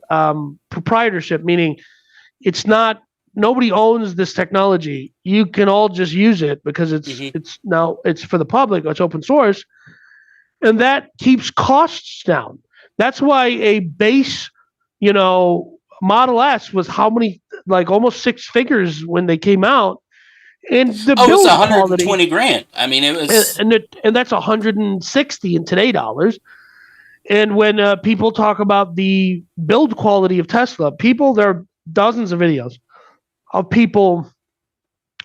S1: proprietorship, meaning nobody owns this technology. You can all just use it because it's for the public, it's open source, and that keeps costs down. That's why a base, Model S was how many, like almost 6 figures when they came out. And the build
S2: it's
S1: $120
S2: grand. I mean, it was,
S1: and that's 160 in today dollars. And when people talk about the build quality of Tesla, there are dozens of videos of people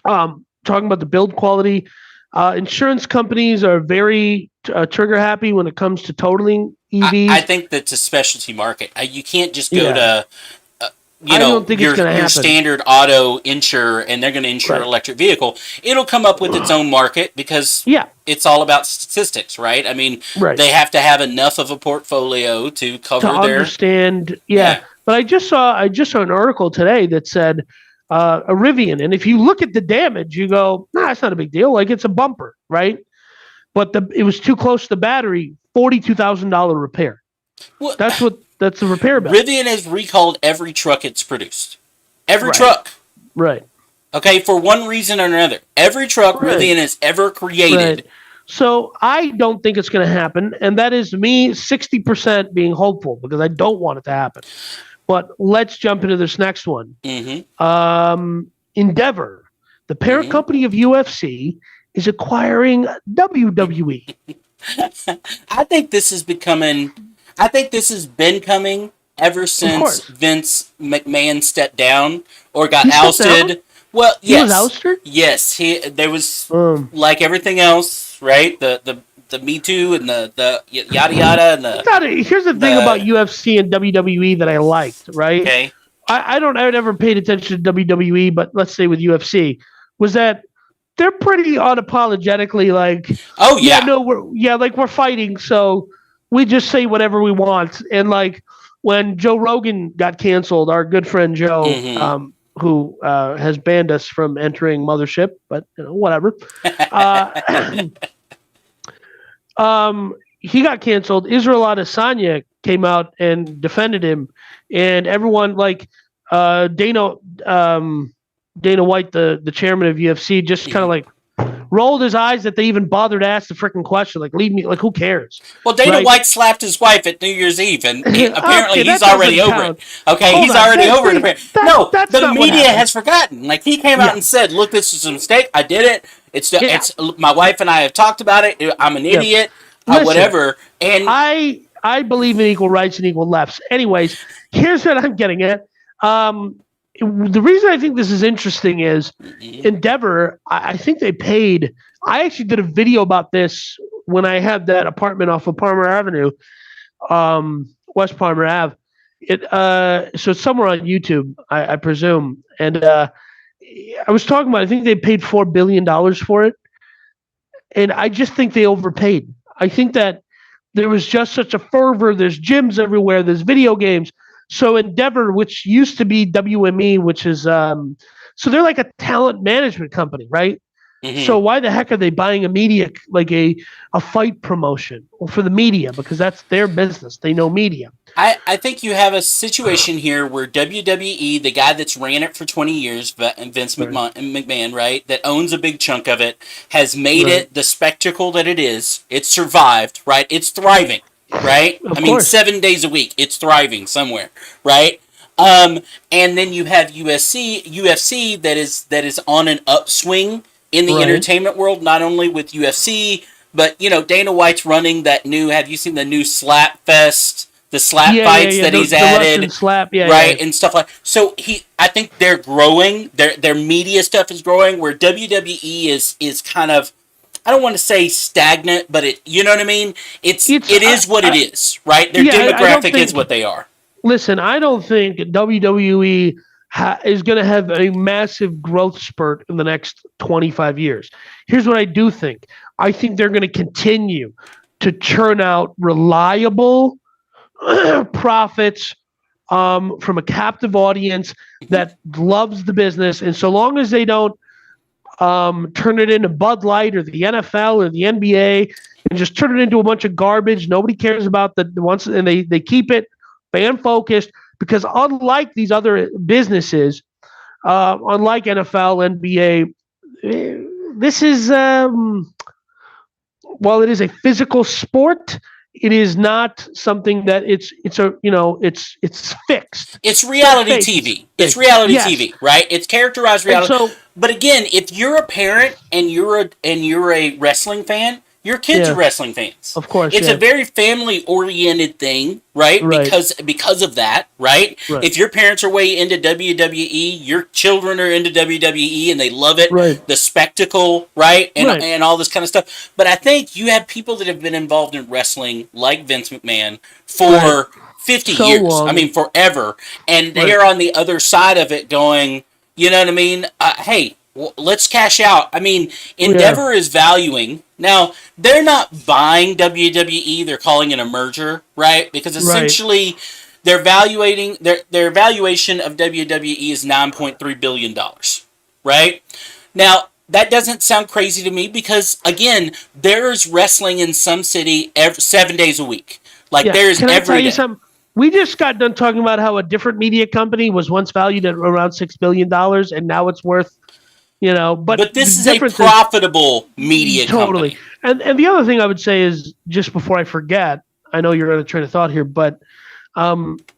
S1: talking about the build quality. Insurance companies are very trigger happy when it comes to totaling EVs.
S2: I think that's a specialty market. You can't just go to your standard auto insurer and they're going to insure an electric vehicle. It'll come up with its own market because it's all about statistics, right? I mean, they have to have enough of a portfolio to cover
S1: understand. Yeah. But I just saw an article today that said a Rivian, and if you look at the damage, you go, nah, it's not a big deal. Like it's a bumper, right? but it was too close to the battery. $42,000 repair.
S2: Well,
S1: That's the repair bill.
S2: Rivian has recalled every truck it's produced. Every
S1: Right.
S2: truck.
S1: Right.
S2: Okay, for one reason or another. Every truck
S1: Right.
S2: Rivian has ever created.
S1: Right. So I don't think it's going to happen, and that is me 60% being hopeful because I don't want it to happen. But let's jump into this next one.
S2: Mm-hmm.
S1: Endeavor, the parent company of UFC, is acquiring WWE.
S2: I think this is becoming. I think this has been coming ever since Vince McMahon stepped down or got ousted.
S1: Down?
S2: Well, yes,
S1: he was ousted.
S2: Yes, there was like everything else, right? The Me Too and the yada yada and the.
S1: Here's the thing about UFC and WWE that I liked, right?
S2: Okay.
S1: I never paid attention to WWE, but let's say with UFC, was that they're pretty unapologetically like,
S2: oh yeah,
S1: we're fighting, so we just say whatever we want. And like when Joe Rogan got canceled, our good friend Joe, who has banned us from entering Mothership, but whatever. He got canceled. Israel Adesanya came out and defended him, and everyone like Dana White, the chairman of UFC, just kind of like rolled his eyes that they even bothered to ask the freaking question. Like, leave me. Like, who cares?
S2: Well, Dana White slapped his wife at New Year's Eve, and apparently he's already over it. Okay, he's already over it. No, the media has forgotten. Like, he came out and said, "Look, this is a mistake. I did it. It's my wife and I have talked about it. I'm an idiot.
S1: Listen,
S2: whatever." And
S1: I believe in equal rights and equal lefts. Anyways, here's what I'm getting at. The reason I think this is interesting is Endeavor, I think they paid. I actually did a video about this when I had that apartment off of Palmer Avenue, West Palmer Ave. So it's somewhere on YouTube, I presume. And I was talking about, I think they paid $4 billion for it. And I just think they overpaid. I think that there was just such a fervor. There's gyms everywhere. There's video games. So Endeavor, which used to be WME, which is so they're like a talent management company, right? Mm-hmm. So why the heck are they buying a media, like a fight promotion for the media? Because that's their business. They know media.
S2: I think you have a situation here where WWE, the guy that's ran it for 20 years, Vince McMahon, right, that owns a big chunk of it, has made it the spectacle that it is. It's survived, right? It's thriving, right?
S1: Of course.
S2: 7 days a week, it's thriving somewhere, right? And then you have UFC that is on an upswing in the entertainment world, not only with UFC, but Dana White's running that new. Have you seen the new Slap Fest? The slap fights that he's added,
S1: Russian slap,
S2: and stuff like. So I think they're growing. Their media stuff is growing. Where WWE is kind of, I don't want to say stagnant, but it, you know what I mean. It is what it is, right? Their demographic is what they are.
S1: Listen, I don't think WWE is going to have a massive growth spurt in the next 25 years. Here's what I do think. I think they're going to continue to churn out reliable profits from a captive audience that loves the business. And so long as they don't turn it into Bud Light or the NFL or the NBA and just turn it into a bunch of garbage, nobody cares about the ones, and they keep it fan focused. Because unlike these other businesses, unlike NFL, NBA, this is while it is a physical sport, it is not something that it's fixed.
S2: It's reality TV. It's reality TV, right? It's characterized reality. So, but again, if you're a parent and you're a wrestling fan, your kids are wrestling fans.
S1: Of course.
S2: It's a very family-oriented thing, right? Because of that, right? If your parents are way into WWE, your children are into WWE and they love it, the spectacle, right? And all this kind of stuff. But I think you have people that have been involved in wrestling, like Vince McMahon, for 50 years. Long. Forever. And they're on the other side of it going, you know what I mean? Hey, let's cash out. Endeavor is valuing. Now, they're not buying WWE. They're calling it a merger, right? Because essentially, their valuation of WWE is $9.3 billion, right? Now, that doesn't sound crazy to me because, again, there's wrestling in some city 7 days a week. Like,
S1: Yeah.
S2: there's
S1: Can I tell
S2: every
S1: you
S2: day.
S1: something? We just got done talking about how a different media company was once valued at around $6 billion, and now it's worth, But
S2: But
S1: the
S2: this is a
S1: difference is
S2: profitable media
S1: totally.
S2: company.
S1: And the other thing I would say is, just before I forget, I know you're going to train of thought here, but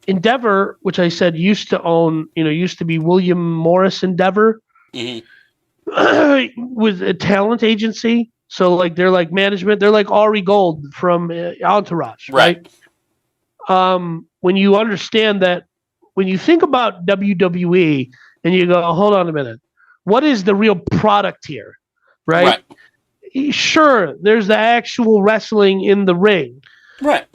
S1: Endeavor, which I said used to be William Morris Endeavor,
S2: Hmm.
S1: was a talent agency. So like they're like management. They're like Ari Gold from Entourage, right?
S2: Right.
S1: When you understand that, when you think about WWE and you go, hold on a minute, what is the real product here, right?
S2: Right.
S1: Sure, there's the actual wrestling in the ring,
S2: Right.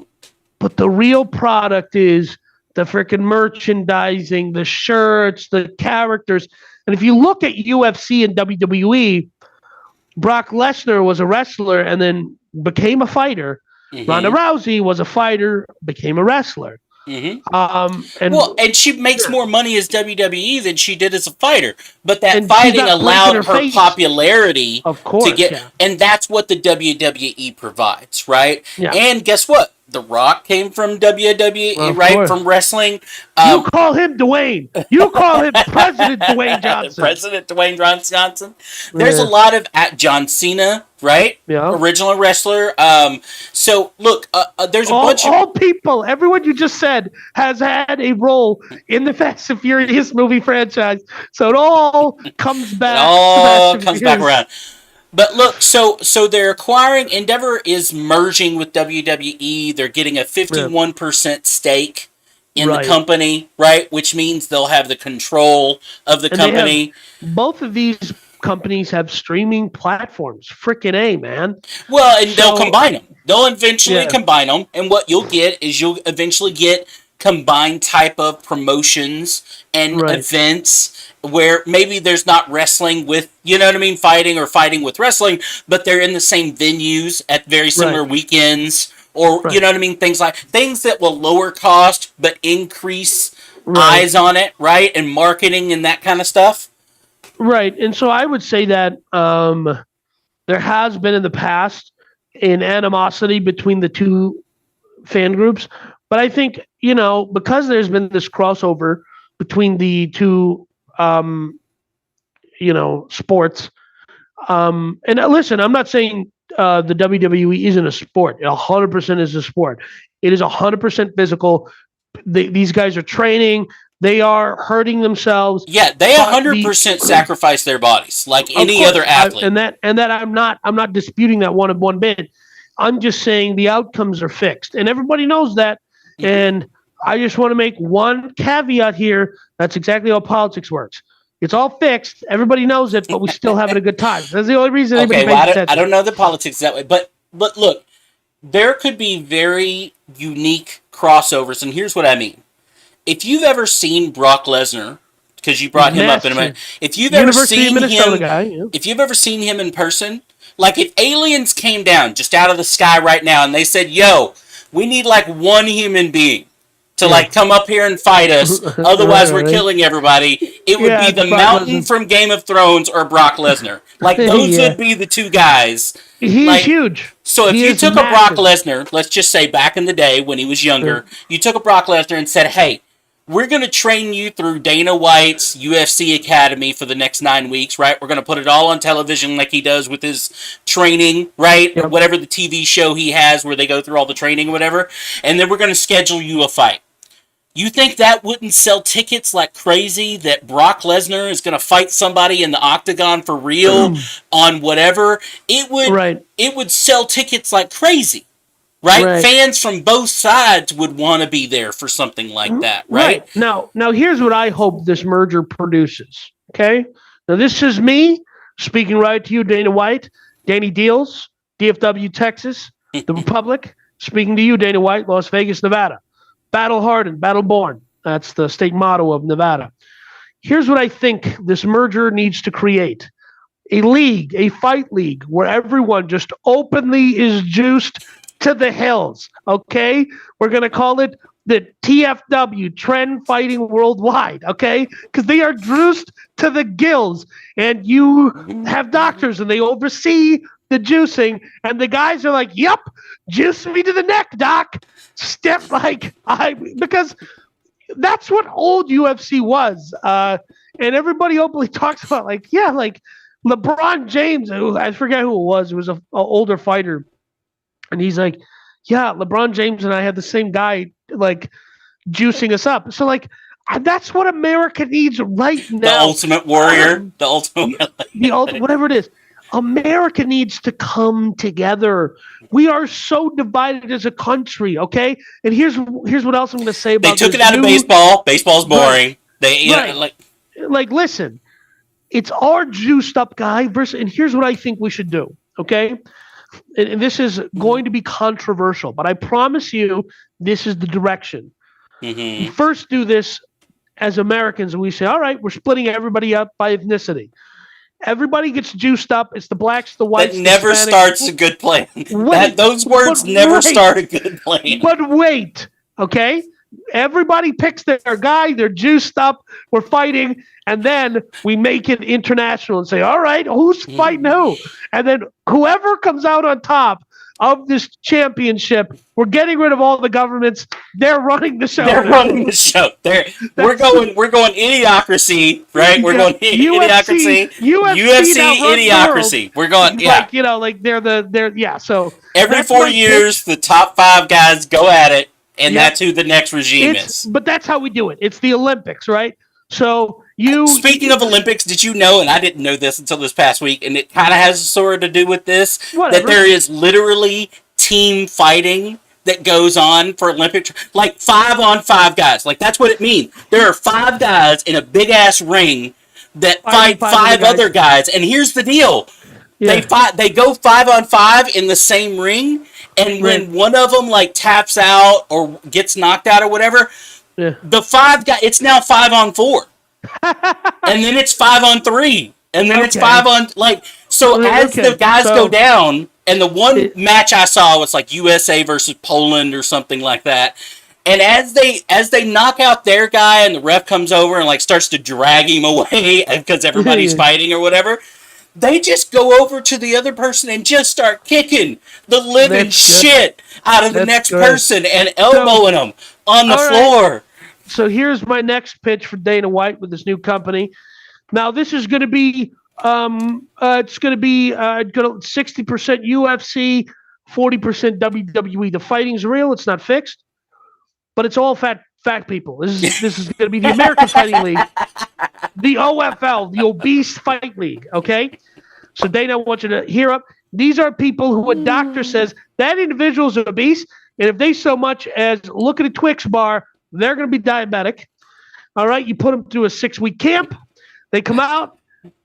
S1: but the real product is the freaking merchandising, the shirts, the characters. And if you look at UFC and WWE, Brock Lesnar was a wrestler and then became a fighter. Ronda
S2: Hmm.
S1: Rousey was a fighter, became a wrestler.
S2: Hmm.
S1: And
S2: Well, and she makes more money as WWE than she did as a fighter. But that
S1: and she's
S2: fighting
S1: not blinking
S2: allowed
S1: her
S2: her
S1: face.
S2: popularity
S1: Of
S2: to
S1: course,
S2: get,
S1: yeah.
S2: and that's what the WWE provides, right?
S1: Yeah.
S2: And guess what? The Rock came from WWE,
S1: Of
S2: right?
S1: course.
S2: From wrestling.
S1: You call him Dwayne. You call him President Dwayne Johnson.
S2: President Dwayne Johnson. There's a
S1: Yeah.
S2: lot of at John Cena, right?
S1: Yeah.
S2: Original wrestler. So look, there's a bunch of
S1: All people, everyone you just said has had a role in the Fast and Furious movie franchise. So it all comes back.
S2: it all
S1: to Fast
S2: comes
S1: and
S2: back
S1: Furious.
S2: around. But look, so they're acquiring. Endeavor is merging with WWE. They're getting a 51% stake in
S1: Right.
S2: the company, right? Which means they'll have the control of the
S1: And they
S2: company.
S1: Both of these companies have streaming platforms. Frickin' A, man.
S2: Well, and they'll
S1: So-
S2: combine them. They'll eventually
S1: Yeah.
S2: combine them, and what you'll get is you'll eventually get combined type of promotions and
S1: Right.
S2: events where maybe there's not wrestling with, you know what I mean, fighting or fighting with wrestling, but they're in the same venues at very similar
S1: Right.
S2: weekends, or you
S1: Right.
S2: know what I mean, things that will lower cost but increase
S1: Right.
S2: eyes on it, right, and marketing and that kind of stuff.
S1: Right. And so I would say that there has been in the past an animosity between the two fan groups. But I think, because there's been this crossover between the two, sports. And listen, I'm not saying the WWE isn't a sport. It 100% is a sport. It is 100% physical. These guys are training. They are hurting themselves.
S2: Yeah, they
S1: But
S2: 100% sacrifice their bodies like
S1: Of
S2: any
S1: course,
S2: other athlete.
S1: and that I'm not disputing that one bit. I'm just saying the outcomes are fixed, and everybody knows that.
S2: Mhm.
S1: And I just want to make one caveat here. That's exactly how politics works. It's all fixed. Everybody knows it, but we're still having a good time. That's the only reason anybody
S2: Okay, well,
S1: pays attention.
S2: I don't know the politics that way, but look, there could be very unique crossovers, and here's what I mean. If you've ever seen Brock Lesnar, because you brought him up in a minute, if you've ever
S1: University of
S2: seen
S1: Minnesota
S2: him,
S1: guy. Yeah.
S2: if you've ever seen him in person, like if aliens came down just out of the sky right now and they said, "Yo, we need like one human being to like come up here and fight us, otherwise we're
S1: Right.
S2: killing everybody," it would
S1: Yeah,
S2: be the
S1: Brock
S2: Mountain
S1: Lesnar.
S2: from Game of Thrones or Brock Lesnar. Like those
S1: Yeah.
S2: would be the two guys.
S1: He
S2: Like,
S1: is huge.
S2: So if
S1: He
S2: you
S1: is
S2: took a Brock
S1: massive.
S2: Lesnar, let's just say back in the day when he was younger, you took a Brock Lesnar and said, "Hey, we're going to train you through Dana White's UFC Academy for the next 9 weeks, right? We're going to put it all on television like he does with his training, right? Or
S1: Yep.
S2: whatever the TV show he has where they go through all the training or whatever. And then we're going to schedule you a fight." You think that wouldn't sell tickets like crazy, that Brock Lesnar is going to fight somebody in the octagon for real on whatever? It would
S1: Right.
S2: it would sell tickets like crazy. Right?
S1: Right.
S2: Fans from both sides would want to be there for something like that, right?
S1: Now, here's what I hope this merger produces. Okay. Now, this is me speaking right to you, Dana White, Danny Deals, DFW, Texas, the Republic. Speaking to you, Dana White, Las Vegas, Nevada. Battle hardened, battle born. That's the state motto of Nevada. Here's what I think this merger needs to create: a league, a fight league, where everyone just openly is juiced to the hills. Okay, we're gonna call it the TFW, Trend Fighting Worldwide, okay? Because they are juiced to the gills, and you have doctors, and they oversee the juicing, and the guys are like, "Yep, juice me to the neck, doc." Because that's what old UFC was, and everybody openly talks about like LeBron James, who I forget who it was. It was an older fighter, and he's like, "Yeah, LeBron James and I had the same guy like juicing us up." So like that's what America needs right now.
S2: The Ultimate Warrior,
S1: whatever it is. America needs to come together. We are so divided as a country, okay? And here's what else I'm going to say about.
S2: They took it out of baseball. Baseball's boring. Right.
S1: Listen, it's our juiced up guy versus, and here's what I think we should do, okay? And this is going to be controversial, but I promise you, this is the direction.
S2: Mm-hmm.
S1: First, do this as Americans, and we say, all right, we're splitting everybody up by ethnicity. Everybody gets juiced up. It's the blacks, the whites.
S2: That never starts a good plan. Those words never start a good plan.
S1: But wait, okay? Everybody picks their guy. They're juiced up. We're fighting. And then we make it international and say, all right, who's fighting who? And then whoever comes out on top of this championship, we're getting rid of all the governments. They're running the show. We're going idiocracy, right? We're going idiocracy. UFC idiocracy. We're going, yeah. So
S2: every 4 years, the top 5 guys go at it, and that's who the next regime is.
S1: But that's how we do it. It's the Olympics, right? So
S2: Speaking of Olympics, did you know, and I didn't know this until this past week, and it kind of has sort of to do with this, that there is literally team fighting that goes on for Olympic, like 5-on-5 guys. Like, that's what it means. There are 5 guys in a big-ass ring that fight 5 other guys. And here's the deal. Yeah. They go 5-on-5 in the same ring, and when one of them, like, taps out or gets knocked out or whatever, the 5 guys, it's now 5-on-4. And then it's 5-on-3. And then it's 5-on, like, so as the guys go down, and the one match I saw was like USA versus Poland or something like that. And as they knock out their guy and the ref comes over and like starts to drag him away because everybody's fighting or whatever, they just go over to the other person and just start kicking the living shit out of the next person and elbowing them on the floor. Right.
S1: So here's my next pitch for Dana White with this new company. Now this is going to be it's going to be 60% UFC, 40% WWE. The fighting's real; it's not fixed, but it's all fat people. This is going to be the American Fighting League, the OFL, the Obese Fight League. Okay, so Dana, I want you to hear up. These are people who a doctor says that individual is obese, and if they so much as look at a Twix bar, they're going to be diabetic. All right, you put them through a 6-week camp. They come out.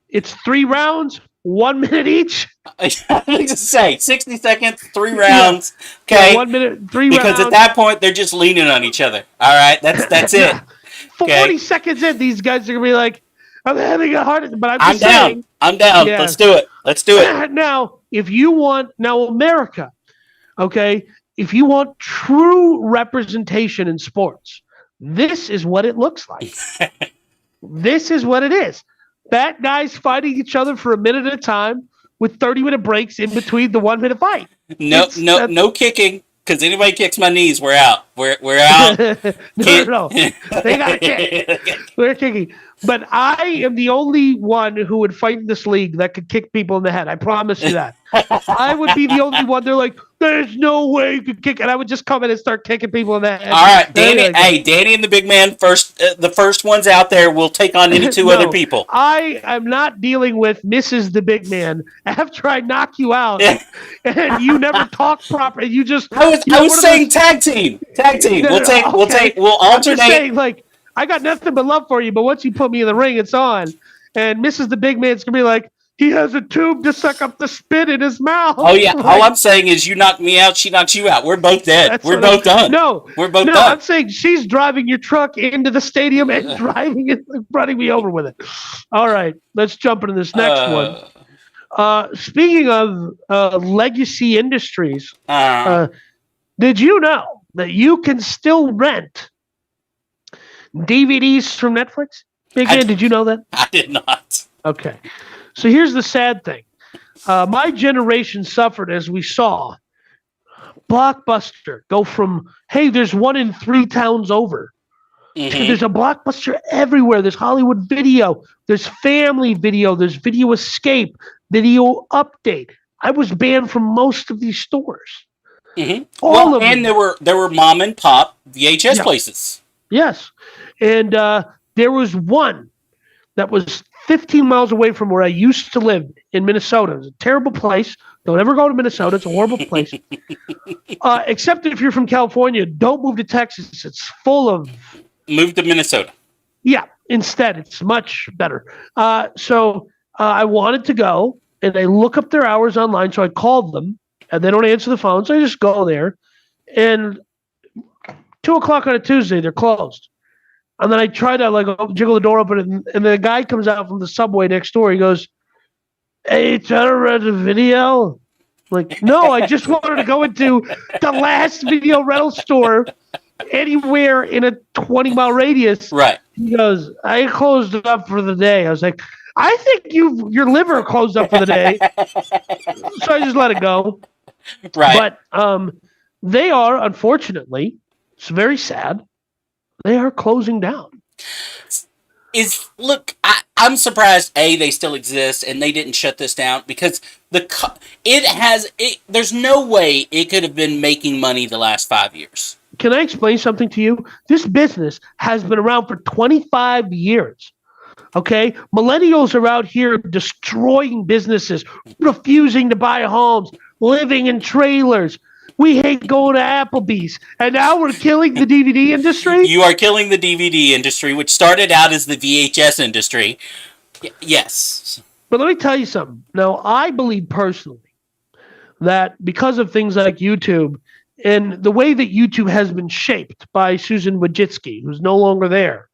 S1: It's 3 rounds, 1 minute each.
S2: I was to say 60 seconds, 3 rounds. Okay,
S1: 1 minute, 3 rounds.
S2: Because at that point they're just leaning on each other. All right, that's it.
S1: 40 seconds in, these guys are gonna be like, "I'm having a heart," but
S2: I'm down. I'm down. Yeah. Let's do it.
S1: Now, if you want America, okay. If you want true representation in sports, this is what it looks like. This is what it is. Fat guys fighting each other for a minute at a time with 30-minute breaks in between the 1-minute fight.
S2: No kicking. Because anybody kicks my knees, we're out. We're out.
S1: No. They got to kick. We're kicking. But I am the only one who would fight in this league that could kick people in the head. I promise you that. I would be the only one. They're like, there's no way you could kick. And I would just come in and start kicking people in the head.
S2: All right, Danny. Hey, Danny and the big man, the first ones out there will take on any 2 other people.
S1: I am not dealing with Mrs. the big man after I knock you out and you never talk properly. You just.
S2: I was saying tag team. We'll alternate. I'm just saying,
S1: like, I got nothing but love for you, but once you put me in the ring, it's on. And Mrs. the big man's gonna be like, he has a tube to suck up the spit in his mouth.
S2: Oh yeah, like, all I'm saying is you knock me out, she knocks you out. We're both dead. We're both done. We're both done.
S1: I'm saying she's driving your truck into the stadium and driving it, running me over with it. All right, let's jump into this next one. Speaking of legacy industries, did you know that you can still rent DVDs from Netflix? Big Man, did you know that?
S2: I did not.
S1: Okay. So here's the sad thing. My generation suffered, as we saw, Blockbuster go from, hey, there's one in 3 towns over.
S2: Mm-hmm.
S1: There's a Blockbuster everywhere. There's Hollywood Video. There's Family Video. There's Video Escape, Video Update. I was banned from most of these stores.
S2: Mm-hmm. All of them. There were mom and pop VHS places.
S1: Yes, and there was one that was 15 miles away from where I used to live in Minnesota. It was a terrible place. Don't ever go to Minnesota. It's a horrible place. Except if you're from California, don't move to Texas. It's full of...
S2: Move to Minnesota.
S1: Yeah, instead. It's much better. So I wanted to go, and I look up their hours online, so I called them, and they don't answer the phone, so I just go there. And 2 o'clock on a Tuesday, they're closed. And then I try to jiggle the door open, and the guy comes out from the subway next door. He goes, "Hey, trying to rent a video?" I'm like, no, I just wanted to go into the last video rental store anywhere in a 20-mile radius.
S2: Right.
S1: He goes, "I closed it up for the day." I was like, "I think your liver closed up for the day." So I just let it go.
S2: Right.
S1: But they are, unfortunately, it's very sad, they are closing down.
S2: I'm surprised they still exist and they didn't shut this down, because there's no way it could have been making money the last 5 years.
S1: Can I explain something to you? This business has been around for 25 years. Okay? Millennials are out here destroying businesses, refusing to buy homes, living in trailers. We hate going to Applebee's. And now we're killing the DVD industry?
S2: You are killing the DVD industry, which started out as the VHS industry. Yes.
S1: But let me tell you something. Now, I believe personally that because of things like YouTube and the way that YouTube has been shaped by Susan Wojcicki, who's no longer there,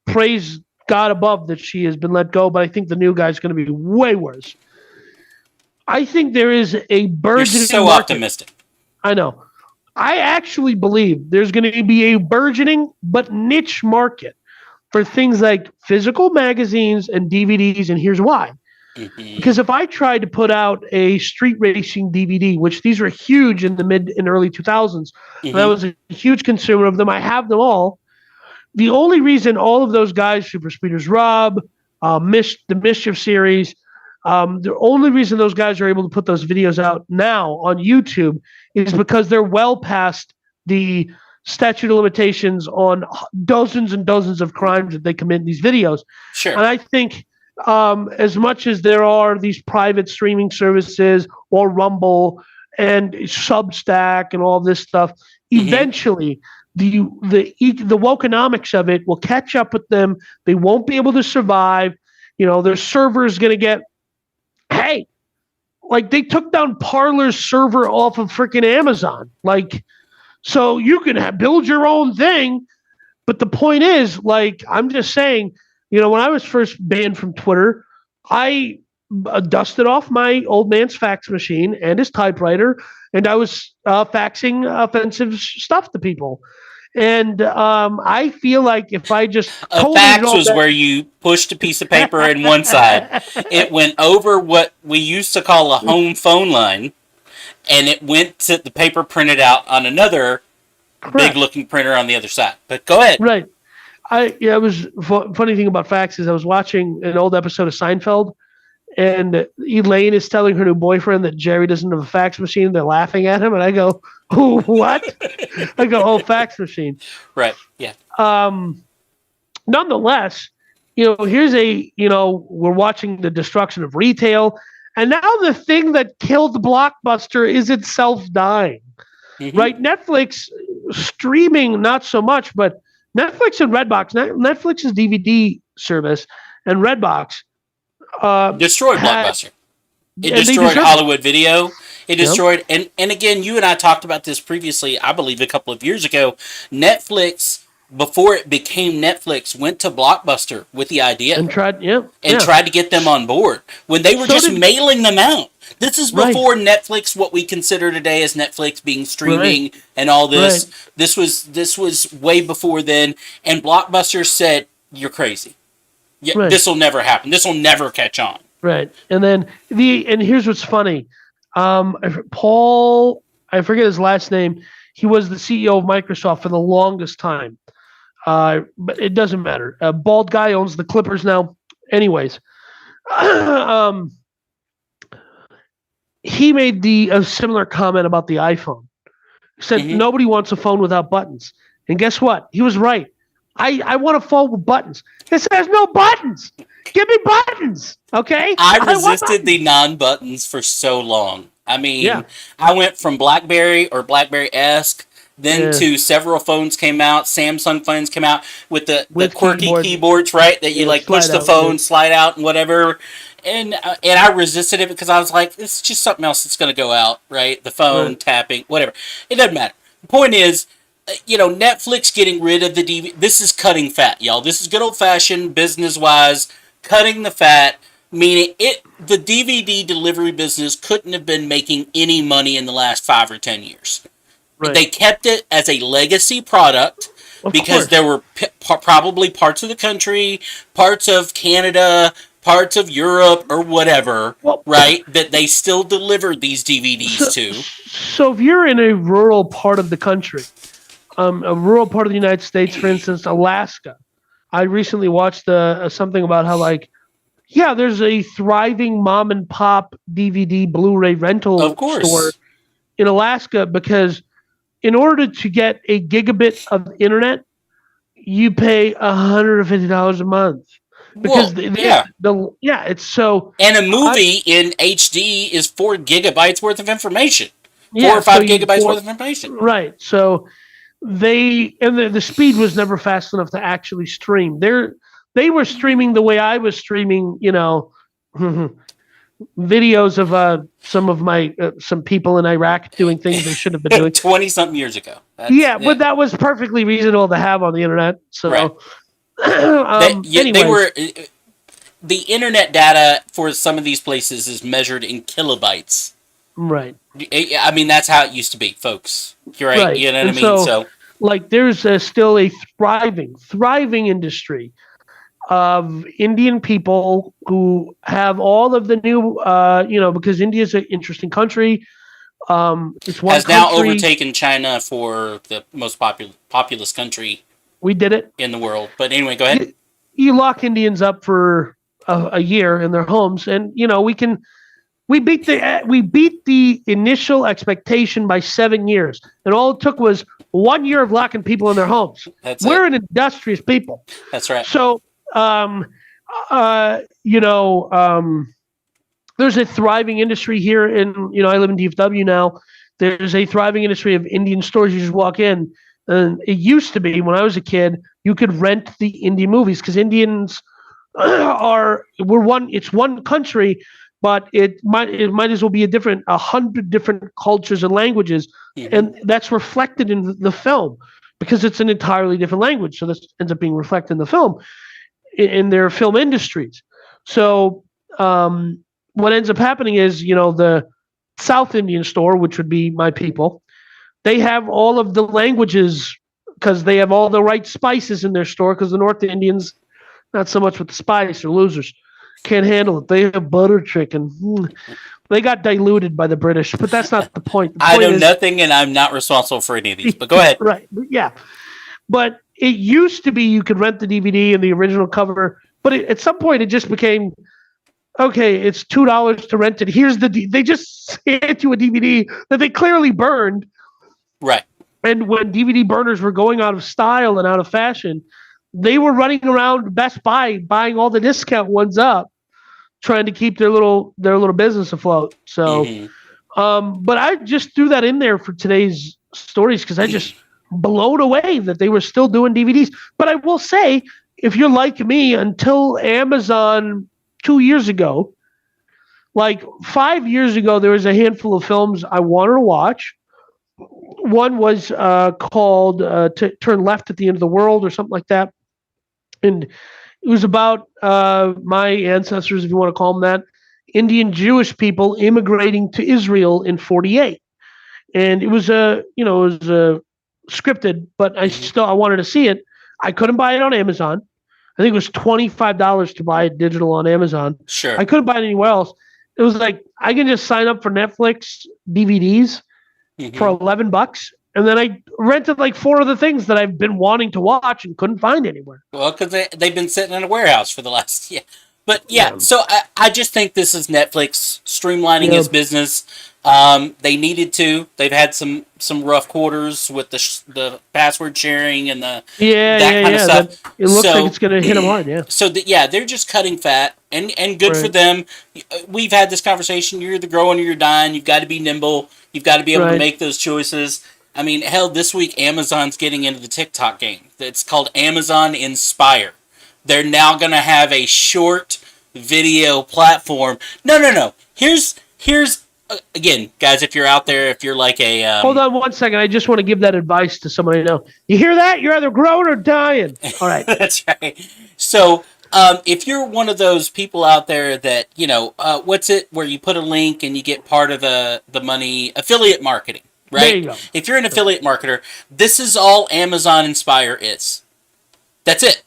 S1: praise God above that she has been let go, but I think the new guy's going to be way worse. I think there is a burgeoning
S2: You're so
S1: market.
S2: Optimistic.
S1: I know. I actually believe there's going to be a burgeoning but niche market for things like physical magazines and DVDs, and here's why. Mm-hmm. Because if I tried to put out a street racing DVD, which these were huge in the mid and early 2000s, and I was a huge consumer of them. I have them all. The only reason all of those guys, Super Speeders Rob, the Mischief series, the only reason those guys are able to put those videos out now on YouTube is because they're well past the statute of limitations on dozens and dozens of crimes that they commit in these videos.
S2: Sure. And
S1: I think as much as there are these private streaming services or Rumble and Substack and all this stuff, eventually the wokenomics of it will catch up with them. They won't be able to survive. You know, their server's going to get, hey, like they took down Parler's server off of freaking Amazon. Like, so you can build your own thing. But the point is, like, I'm just saying, you know, when I was first banned from Twitter, I dusted off my old man's fax machine and his typewriter, and I was faxing offensive stuff to people. And I feel like if I just
S2: a fax was where you pushed a piece of paper in one side, it went over what we used to call a home phone line, and it went to the paper printed out on another big looking printer on the other side. But go ahead.
S1: Right. It was funny thing about fax is I was watching an old episode of Seinfeld, and Elaine is telling her new boyfriend that Jerry doesn't have a fax machine. They're laughing at him, and I go, "Oh, what?" I go, "Oh, fax machine."
S2: Right. Yeah.
S1: Nonetheless, you know, we're watching the destruction of retail, and now the thing that killed Blockbuster is itself dying. Right? Netflix streaming, not so much, but Netflix and Redbox. Netflix's DVD service and Redbox
S2: destroyed Blockbuster. It destroyed Hollywood Video. It destroyed, and again, you and I talked about this previously, I believe a couple of years ago. Netflix, before it became Netflix, went to Blockbuster with the idea
S1: and tried to get them
S2: on board when they were mailing them out. This is
S1: Right.
S2: before Netflix, what we consider today as Netflix being streaming
S1: Right.
S2: and all this.
S1: Right.
S2: This was way before then, and Blockbuster said, "You're crazy. Yeah,
S1: Right.
S2: this will never happen. This will never catch on."
S1: Right. And then and here's what's funny. Paul, I forget his last name. He was the CEO of Microsoft for the longest time. But it doesn't matter. A bald guy owns the Clippers now. Anyways, um, he made a similar comment about the iPhone. He said
S2: Mhm.
S1: nobody wants a phone without buttons. And guess what? He was right. I want a phone with buttons. It says no buttons. Give me buttons. Okay?
S2: I
S1: want
S2: resisted the non-buttons for so long. I mean,
S1: Yeah.
S2: I went from BlackBerry or BlackBerry-esque, then
S1: Yeah.
S2: to several phones came out. Samsung phones came out with the
S1: With
S2: quirky
S1: keyboard.
S2: keyboards, right? That you
S1: Yeah,
S2: like push
S1: slide
S2: the
S1: out,
S2: phone,
S1: yeah.
S2: slide out, and whatever. And I resisted it because I was like, it's just something else that's going to go out, right? The phone
S1: Right.
S2: tapping, whatever. It doesn't matter. The point is, Netflix getting rid of the DVD. This is cutting fat, y'all. This is good old fashioned business wise cutting the fat. Meaning the DVD delivery business couldn't have been making any money in the last 5 or 10 years.
S1: Right.
S2: They kept it as a legacy product
S1: Of
S2: because
S1: course.
S2: there were probably parts of the country, parts of Canada, parts of Europe, or whatever,
S1: Well-
S2: right, that they still delivered these DVDs to.
S1: So if you're in a rural part of the country, a rural part of the United States, for instance, Alaska, I recently watched something about how there's a thriving mom and pop DVD Blu-ray rental
S2: Of course.
S1: store in Alaska because in order to get a gigabit of internet, you pay $150 a month because
S2: Well,
S1: it's so
S2: and a movie in HD is 4 gigabytes worth of information. 4
S1: yeah,
S2: or 5
S1: so you-
S2: gigabytes
S1: four-
S2: worth of information.
S1: Right. So the speed was never fast enough to actually stream. They were streaming the way I was streaming, videos of some people in Iraq doing things they shouldn't have been doing.
S2: 20-something years ago.
S1: But that was perfectly reasonable to have on the internet. So,
S2: Right. They
S1: anyways,
S2: were the internet data for some of these places is measured in kilobytes.
S1: right.
S2: I mean, that's how it used to be, folks. You're right.
S1: Right.
S2: You know what
S1: And
S2: I mean?
S1: so-
S2: So
S1: There's still a thriving industry of Indian people who have all of the new, because India is an interesting country. It's one
S2: has now
S1: country.
S2: overtaken China for the most populous country
S1: We did it.
S2: in the world. But anyway, go ahead.
S1: You lock Indians up for a year in their homes, and we beat the initial expectation by 7 years, and all it took was 1 year of locking people in their homes.
S2: That's
S1: We're
S2: it.
S1: an industrious people.
S2: That's right.
S1: So, there's a thriving industry here I live in DFW now. There's a thriving industry of Indian stores. You just walk in, and it used to be when I was a kid, you could rent the Indian movies because Indians it's one country, but it might as well be 100 different cultures and languages,
S2: Mhm.
S1: and that's reflected in the film because it's an entirely different language. So this ends up being reflected in the film, in their film industries. So what ends up happening is, the South Indian store, which would be my people, they have all of the languages because they have all the right spices in their store because the North Indians, not so much with the spice, or losers. Can't handle it. They have butter chicken. They got diluted by the British, but that's not the point. The
S2: I
S1: point
S2: know
S1: is,
S2: nothing, and I'm not responsible for any of these. But go ahead.
S1: Right. Yeah. But it used to be you could rent the DVD and the original cover, but at some point it just became, okay, it's $2 to rent it. Here's they just hand you a DVD that they clearly burned.
S2: Right.
S1: And when DVD burners were going out of style and out of fashion, they were running around Best Buy buying all the discount ones up, trying to keep their little business afloat. So,
S2: Mhm.
S1: but I just threw that in there for today's stories because I just blown away that they were still doing DVDs. But I will say, if you're like me, until Amazon 2 years ago, like 5 years ago, there was a handful of films I wanted to watch. One was called Turn Left at the End of the World or something like that. And it was about my ancestors, if you want to call them that, Indian Jewish people immigrating to Israel in 48. And it was scripted, but I wanted to see it. I couldn't buy it on Amazon. I think it was $25 to buy it digital on Amazon.
S2: Sure.
S1: I couldn't buy it anywhere else. It was like I can just sign up for Netflix DVDs for $11, and then I rented like 4 of the things that I've been wanting to watch and couldn't find anywhere.
S2: Well, because they've been sitting in a warehouse for the last But yeah, so I just think this is Netflix streamlining his business. They needed to. They've had some rough quarters with the password sharing and that kind of stuff.
S1: It looks like it's going to hit them hard. Yeah.
S2: So they're just cutting fat, and good for them. We've had this conversation. You're either growing or you're dying. You've got to be nimble. You've got to be able to make those choices. I mean, hell, this week Amazon's getting into the TikTok game. It's called Amazon Inspire. They're now going to have a short video platform. No. Here's again, guys, if you're out there, if you're like a...
S1: Hold on 1 second. I just want to give that advice to somebody I know. You hear that? You're either growing or dying. All right.
S2: That's right. So, if you're one of those people out there that, what's it, where you put a link and you get part of the money, affiliate marketing, right?
S1: There you go.
S2: If you're an affiliate marketer, this is all Amazon Inspire is. That's it.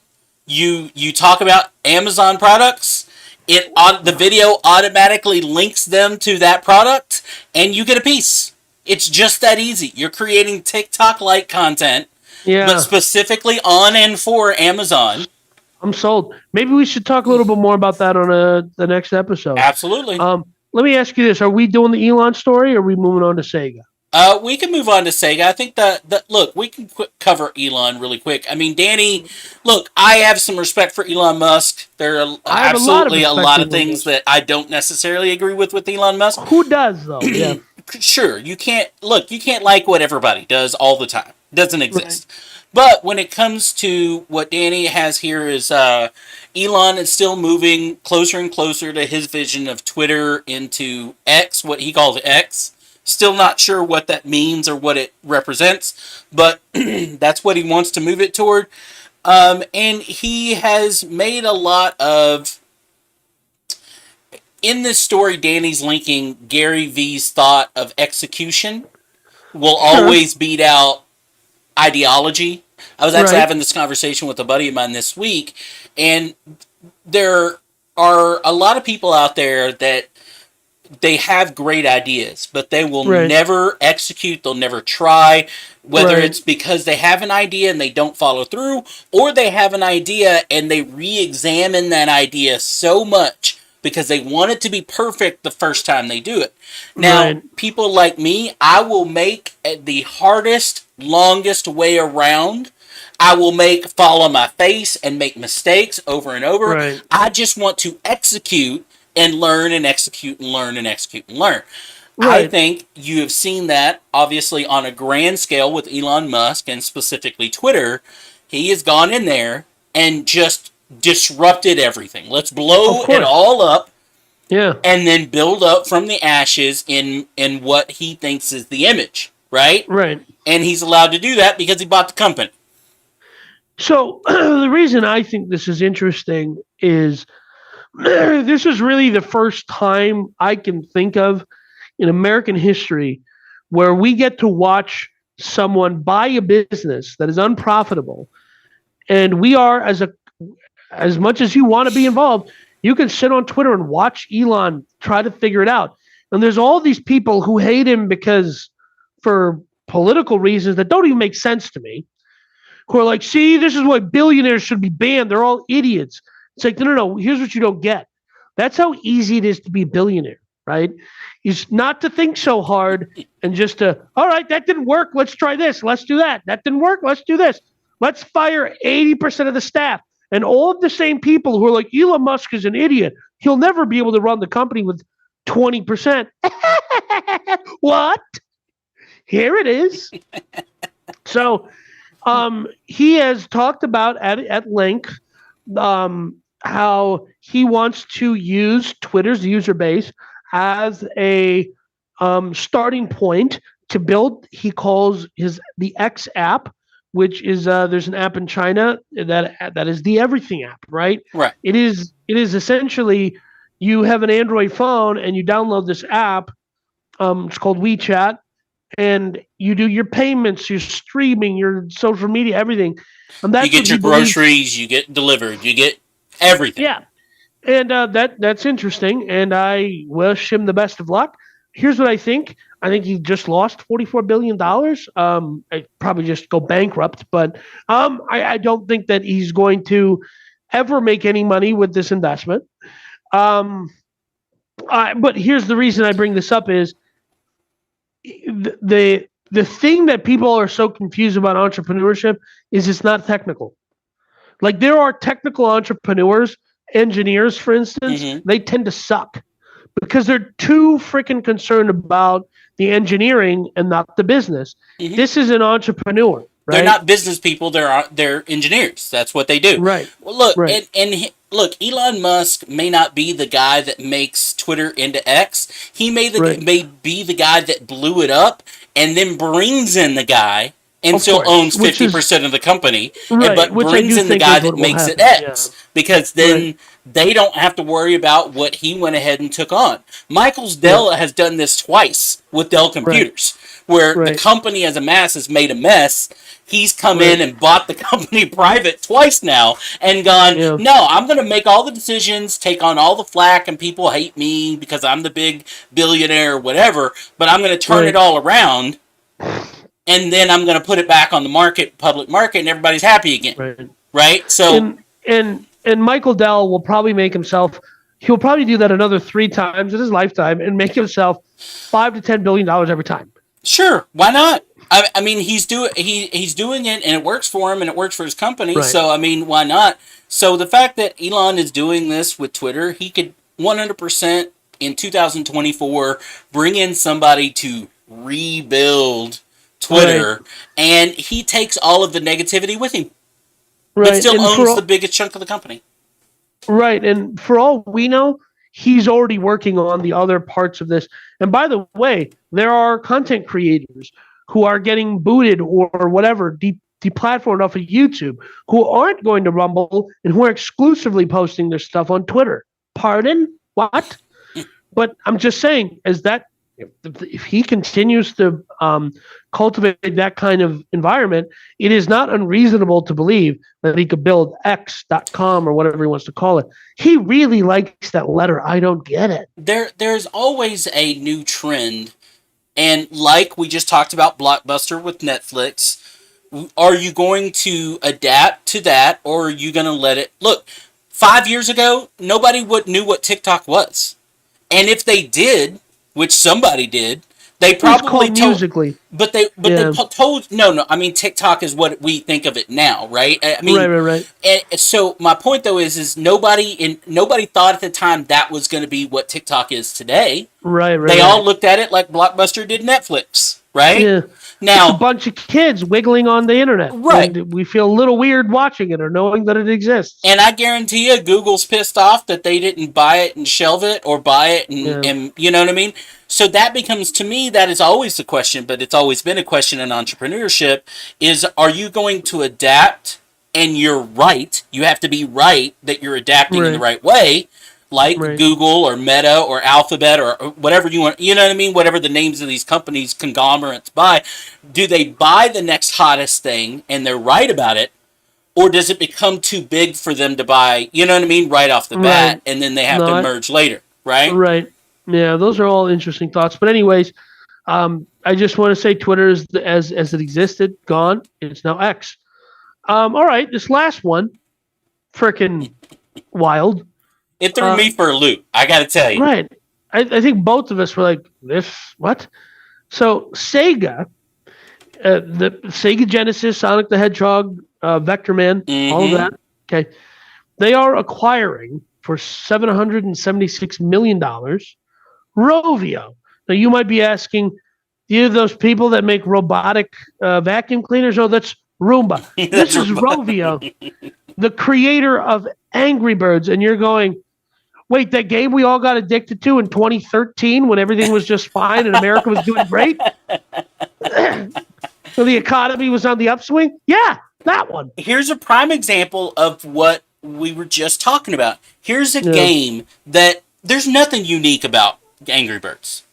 S2: You talk about Amazon products, the video automatically links them to that product, and you get a piece. It's just that easy. You're creating TikTok-like content, but specifically on and for Amazon.
S1: I'm sold. Maybe we should talk a little bit more about that on the next episode.
S2: Absolutely.
S1: Let me ask you this. Are we doing the Elon story, or are we moving on to Sega?
S2: We can move on to Sega. I think look, we can cover Elon really quick. I mean, Danny, look, I have some respect for Elon Musk. There are absolutely a lot of things that I don't necessarily agree with Elon Musk.
S1: Who does, though? Yeah.
S2: Sure, you can't like what everybody does all the time. It doesn't exist. Right. But when it comes to what Danny has here is Elon is still moving closer and closer to his vision of Twitter into X, what he calls X. Still not sure what that means or what it represents, but that's what he wants to move it toward. And he has made a lot of... In this story, Danny's linking Gary Vee's thought of execution will always beat out ideology. I was actually having this conversation with a buddy of mine this week, and there are a lot of people out there that they have great ideas, but they will never execute. They'll never try, whether it's because they have an idea and they don't follow through, or they have an idea and they re-examine that idea so much because they want it to be perfect the first time they do it. Now, people like me, I will make the hardest, longest way around. I will fall on my face and make mistakes over and over.
S1: Right.
S2: I just want to execute and learn and execute and learn and execute and learn.
S1: Right.
S2: I think you have seen that, obviously, on a grand scale with Elon Musk and specifically Twitter. He has gone in there and just disrupted everything. Let's blow it all up and then build up from the ashes in what he thinks is the image, right?
S1: Right.
S2: And he's allowed to do that because he bought the company.
S1: So the reason I think this is interesting is this is really the first time I can think of in American history where we get to watch someone buy a business that is unprofitable, and we are, as much as you want to be involved, you can sit on Twitter and watch Elon try to figure it out. And there's all these people who hate him because for political reasons that don't even make sense to me, who are like, see, this is why billionaires should be banned. They're all idiots. It's like, no. Here's what you don't get. That's how easy it is to be a billionaire, right? Is not to think so hard and just all right, that didn't work. Let's try this. Let's do that. That didn't work. Let's do this. Let's fire 80% of the staff. And all of the same people who are like, Elon Musk is an idiot. He'll never be able to run the company with 20%. What? Here it is. So he has talked about at length how he wants to use Twitter's user base as a starting point to build, he calls the X app, which is there's an app in China that is the everything app, right?
S2: Right.
S1: It is essentially you have an Android phone and you download this app. It's called WeChat, and you do your payments, your streaming, your social media, everything. And
S2: You
S1: that's what
S2: get
S1: he
S2: your
S1: believes.
S2: groceries, you get delivered, you get everything.
S1: Yeah, and that's interesting. And I wish him the best of luck. Here's what I think. I think he just lost $44 billion. I probably just go bankrupt, but I don't think that he's going to ever make any money with this investment. Um, but here's the reason I bring this up is the thing that people are so confused about entrepreneurship is it's not technical. Like there are technical entrepreneurs, engineers, for instance,
S2: Mm-hmm.
S1: they tend to suck because they're too freaking concerned about the engineering and not the business.
S2: Mm-hmm.
S1: This is an entrepreneur, right?
S2: They're not business people. They're engineers. That's what they do.
S1: Right.
S2: Well, look,
S1: Right.
S2: look. Elon Musk may not be the guy that makes Twitter into X. He may
S1: Right.
S2: may be the guy that blew it up and then brings in the guy and
S1: Of
S2: still
S1: course,
S2: owns
S1: which is
S2: 50% of the company,
S1: right,
S2: but
S1: which I
S2: brings
S1: do
S2: in the
S1: think
S2: guy
S1: is
S2: that
S1: what will
S2: makes it
S1: happen.
S2: X
S1: Yeah.
S2: because then
S1: Right.
S2: they don't have to worry about what he went ahead and took on. Michael's Dell has done this twice with Dell Computers, where the
S1: Right.
S2: company as a mass has made a mess. He's come
S1: Right.
S2: in and bought the company private twice now and gone,
S1: Yeah.
S2: no, I'm going to make all the decisions, take on all the flack, and people hate me because I'm the big billionaire or whatever, but I'm going to turn
S1: Right.
S2: it all around, and then I'm going to put it back on the market, public market, and everybody's happy again.
S1: Right.
S2: Right? So,
S1: And Michael Dell will probably make himself. He'll probably do that another 3 times in his lifetime and make himself $5 to $10 billion every time.
S2: sure, why not? I mean, he's doing it, and it works for him, and it works for his company.
S1: Right.
S2: So, I mean, why not? So, the fact that Elon is doing this with Twitter, he could 100% in 2024 bring in somebody to rebuild Twitter, and he takes all of the negativity with him, but
S1: Right.
S2: still
S1: And
S2: owns the biggest chunk of the company.
S1: right. And for all we know, he's already working on the other parts of this. And by the way, there are content creators who are getting booted or whatever, deplatformed off of YouTube, who aren't going to Rumble and who are exclusively posting their stuff on Twitter. Pardon? What? But I'm just saying, if he continues to cultivate that kind of environment, it is not unreasonable to believe that he could build X.com or whatever he wants to call it. He really likes that letter. I don't get it.
S2: There's always a new trend, and like we just talked about Blockbuster with Netflix, are you going to adapt to that, or are you going to let it look? 5 years ago, nobody knew what TikTok was, and if they did, which somebody did, they
S1: It's called
S2: probably told.
S1: Musically.
S2: But they told no. I mean, TikTok is what we think of it now, right? I mean,
S1: Right.
S2: and so my point though is nobody thought at the time that was going to be what TikTok is today.
S1: Right.
S2: They all looked at it like Blockbuster did Netflix, right?
S1: Yeah.
S2: Now,
S1: It's a bunch of kids wiggling on the internet.
S2: Right.
S1: And we feel a little weird watching it or knowing that it exists.
S2: and I guarantee you, Google's pissed off that they didn't buy it and shelve it or buy it and you know what I mean? So that becomes, to me, that is always the question, but it's always been a question in entrepreneurship, is are you going to adapt? And you're right. You have to be right that you're adapting in the right way, like
S1: Right.
S2: Google or Meta or Alphabet or whatever you want, you know what I mean? Whatever the names of these companies, conglomerates buy. Do they buy the next hottest thing and they're right about it? Or does it become too big for them to buy, you know what I mean, right off the bat,
S1: Right.
S2: and then they have
S1: No,
S2: to merge later, right?
S1: Right. Yeah, those are all interesting thoughts. But anyways, I just want to say Twitter is as it existed, gone. It's now X. All right, this last one, freaking wild.
S2: It threw me for a loop, I gotta tell you.
S1: Right. I think both of us were like, this, what? So Sega, the Sega Genesis, Sonic the Hedgehog, Vector Man, all of
S2: Mhm.
S1: that. Okay. They are acquiring for $776 million Rovio. Now you might be asking, do you have those people that make robotic vacuum cleaners? Oh, that's Roomba. This is Rovio, the creator of Angry Birds. And you're going, wait, that game we all got addicted to in 2013 when everything was just fine and America was doing great? So the economy was on the upswing? Yeah, that one.
S2: Here's a prime example of what we were just talking about. Here's a
S1: Yeah.
S2: game that there's nothing unique about Angry Birds.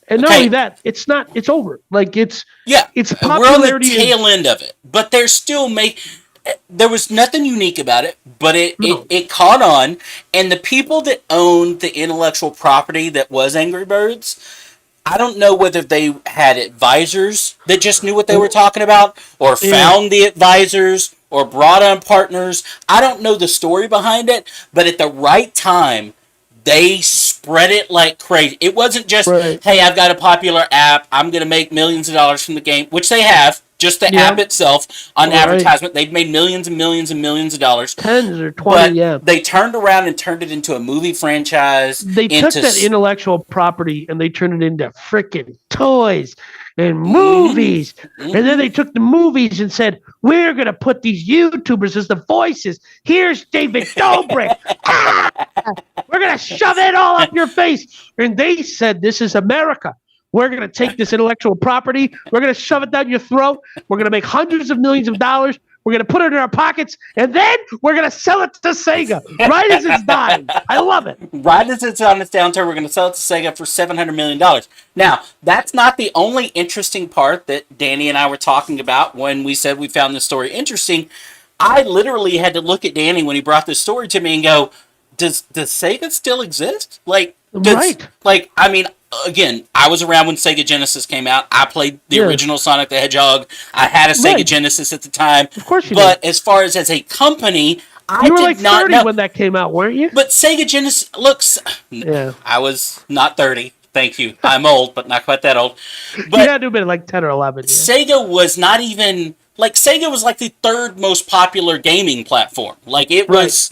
S1: And not
S2: Okay.
S1: only that, it's not. It's over. Like
S2: Yeah,
S1: its
S2: we're on the
S1: popularity is
S2: tail end of it, but they're still there was nothing unique about it, but
S1: No.
S2: it caught on, and the people that owned the intellectual property that was Angry Birds, I don't know whether they had advisors that just knew what they were talking about, or
S1: Yeah.
S2: found the advisors, or brought on partners. I don't know the story behind it, but at the right time, they spread it like crazy. It wasn't just,
S1: Right.
S2: hey, I've got a popular app, I'm going to make millions of dollars from the game, which they have. Just the
S1: Yeah.
S2: app itself on
S1: Right.
S2: advertisement, they've made millions and millions and millions of dollars.
S1: 10s or
S2: But
S1: 20. Yeah.
S2: they turned around and turned it into a movie franchise.
S1: They took
S2: into
S1: that intellectual property and they turned it into freaking toys and movies. And then they took the movies and said, we're going to put these YouTubers as the voices. Here's David Dobrik. We're going to shove it all up your face. And they said, this is America. We're going to take this intellectual property. We're going to shove it down your throat. We're going to make hundreds of millions of dollars. We're going to put it in our pockets. And then we're going to sell it to Sega right as it's dying. I love it.
S2: Right as it's on its downturn, we're going to sell it to Sega for $700 million. Now, that's not the only interesting part that Danny and I were talking about when we said we found this story interesting. I literally had to look at Danny when he brought this story to me and go, does Sega still exist? Like,
S1: Right.
S2: Like, I mean, again, I was around when Sega Genesis came out. I played the original Sonic the Hedgehog. I had a Sega
S1: Right.
S2: Genesis at the time.
S1: Of course you
S2: But as far as a company, I
S1: You were
S2: did
S1: like
S2: not
S1: 30
S2: know.
S1: when that came out, weren't you?
S2: But Sega Genesis looks.
S1: Yeah.
S2: I was not 30. Thank you. I'm old, but not quite that old.
S1: You
S2: But
S1: had to have been like 10 or 11. Yeah.
S2: Sega was not even like Sega was like the third most popular gaming platform. Like it was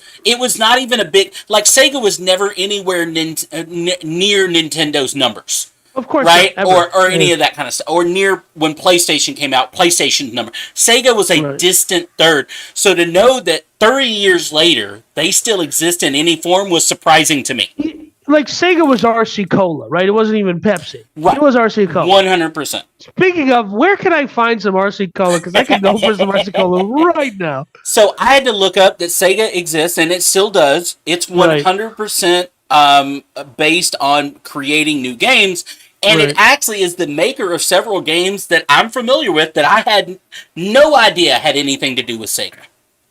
S2: not even a big like Sega was never anywhere near Nintendo's numbers.
S1: Of course.
S2: Right?
S1: not,
S2: Or
S1: ever.
S2: any
S1: Yeah.
S2: of that kind of stuff. Or near when PlayStation came out, PlayStation's number. Sega was a
S1: Right.
S2: distant third. So to know that 30 years later they still exist in any form was surprising to me.
S1: Like Sega was RC Cola, right? It wasn't even Pepsi.
S2: Right.
S1: It was RC Cola.
S2: 100%.
S1: Speaking of, where can I find some RC Cola? Because I can go for some RC Cola right now.
S2: So I had to look up that Sega exists, and it still does. It's 100% based on creating new games, and it actually is the maker of several games that I'm familiar with that I had no idea had anything to do with Sega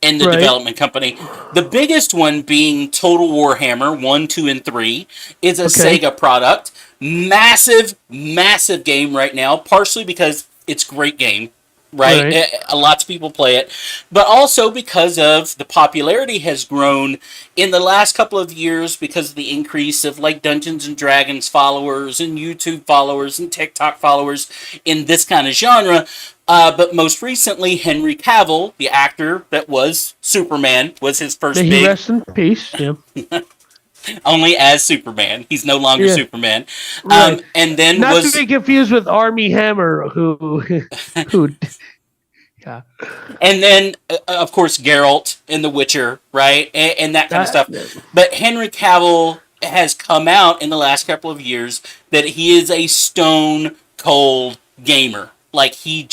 S2: in the development company. The biggest one being Total Warhammer 1, 2, and 3 is a Sega product. Massive, massive game right now, partially because it's a great game. Right? Lots of people play it. But also because of the popularity has grown in the last couple of years because of the increase of like Dungeons and Dragons followers and YouTube followers and TikTok followers in this kind of genre. But most recently, Henry Cavill, the actor that was Superman, was his first
S1: May
S2: big...
S1: he rest in peace. Yeah.
S2: Only as Superman. He's no longer Superman.
S1: Right.
S2: And then
S1: Not
S2: was...
S1: to be confused with Army Hammer, who yeah.
S2: And then, of course, Geralt in The Witcher, right? And that kind of stuff. But Henry Cavill has come out in the last couple of years that he is a stone cold gamer. Like, he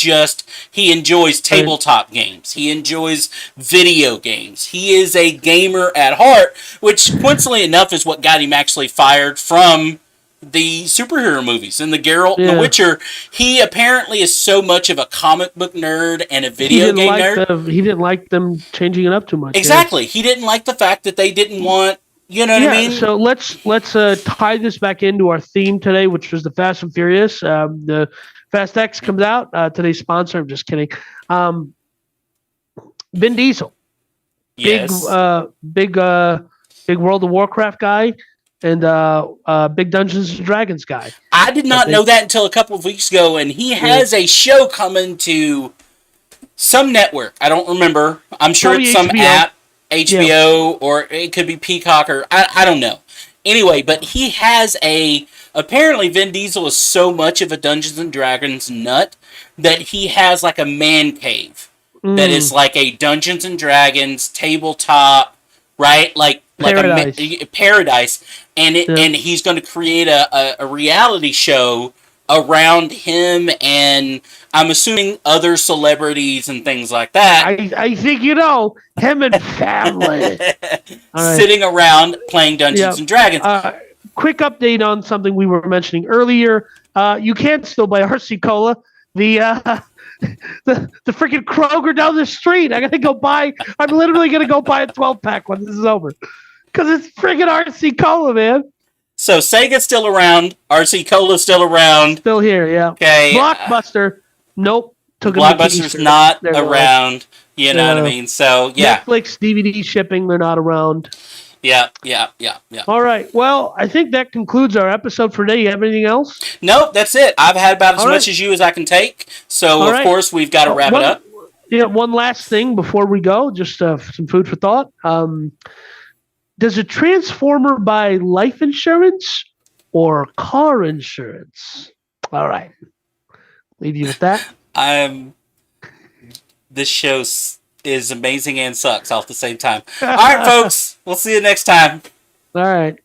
S2: enjoys tabletop games. He enjoys video games. He is a gamer at heart, which, coincidentally enough, is what got him actually fired from the superhero movies. And the Geralt in The Witcher, he apparently is so much of a comic book nerd and a video game nerd.
S1: He didn't like them changing it up too much.
S2: Exactly. He didn't like the fact that they didn't want, you know what I mean?
S1: So let's tie this back into our theme today, which was the Fast and Furious. The Fast X comes out. Today's sponsor. I'm just kidding. Vin Diesel.
S2: Yes.
S1: Big World of Warcraft guy and big Dungeons and Dragons guy.
S2: I did not know that until a couple of weeks ago, and he has a show coming to some network. I don't remember. I'm sure
S1: Probably
S2: it's some
S1: HBO.
S2: app, HBO, or it could be Peacock, or I don't know. Anyway, but he has apparently Vin Diesel is so much of a Dungeons and Dragons nut that he has like a man cave that is like a Dungeons and Dragons tabletop, right? Like a paradise, and and he's going to create a reality show around him, and I'm assuming other celebrities and things like that.
S1: I think him and family
S2: Sitting around playing Dungeons and Dragons.
S1: quick update on something we were mentioning earlier. You can still buy RC Cola. The freaking Kroger down the street. I'm literally gonna go buy a 12-pack when this is over, because it's freaking RC Cola, man.
S2: So Sega's still around. RC Cola's still around.
S1: Still here, yeah.
S2: Okay.
S1: Blockbuster, nope.
S2: Blockbuster's not around. You know what I mean? So yeah.
S1: Netflix DVD shipping, they're not around.
S2: Yeah.
S1: All right. Well, I think that concludes our episode for today. You have anything else?
S2: Nope, that's it. I've had about as much as you as I can take. So, of course, we've got to wrap it up.
S1: Yeah, one last thing before we go, just some food for thought. Does a transformer buy life insurance or car insurance? All right. Leave you with that.
S2: This show is amazing and sucks all at the same time. All right, folks. We'll see you next time.
S1: All right.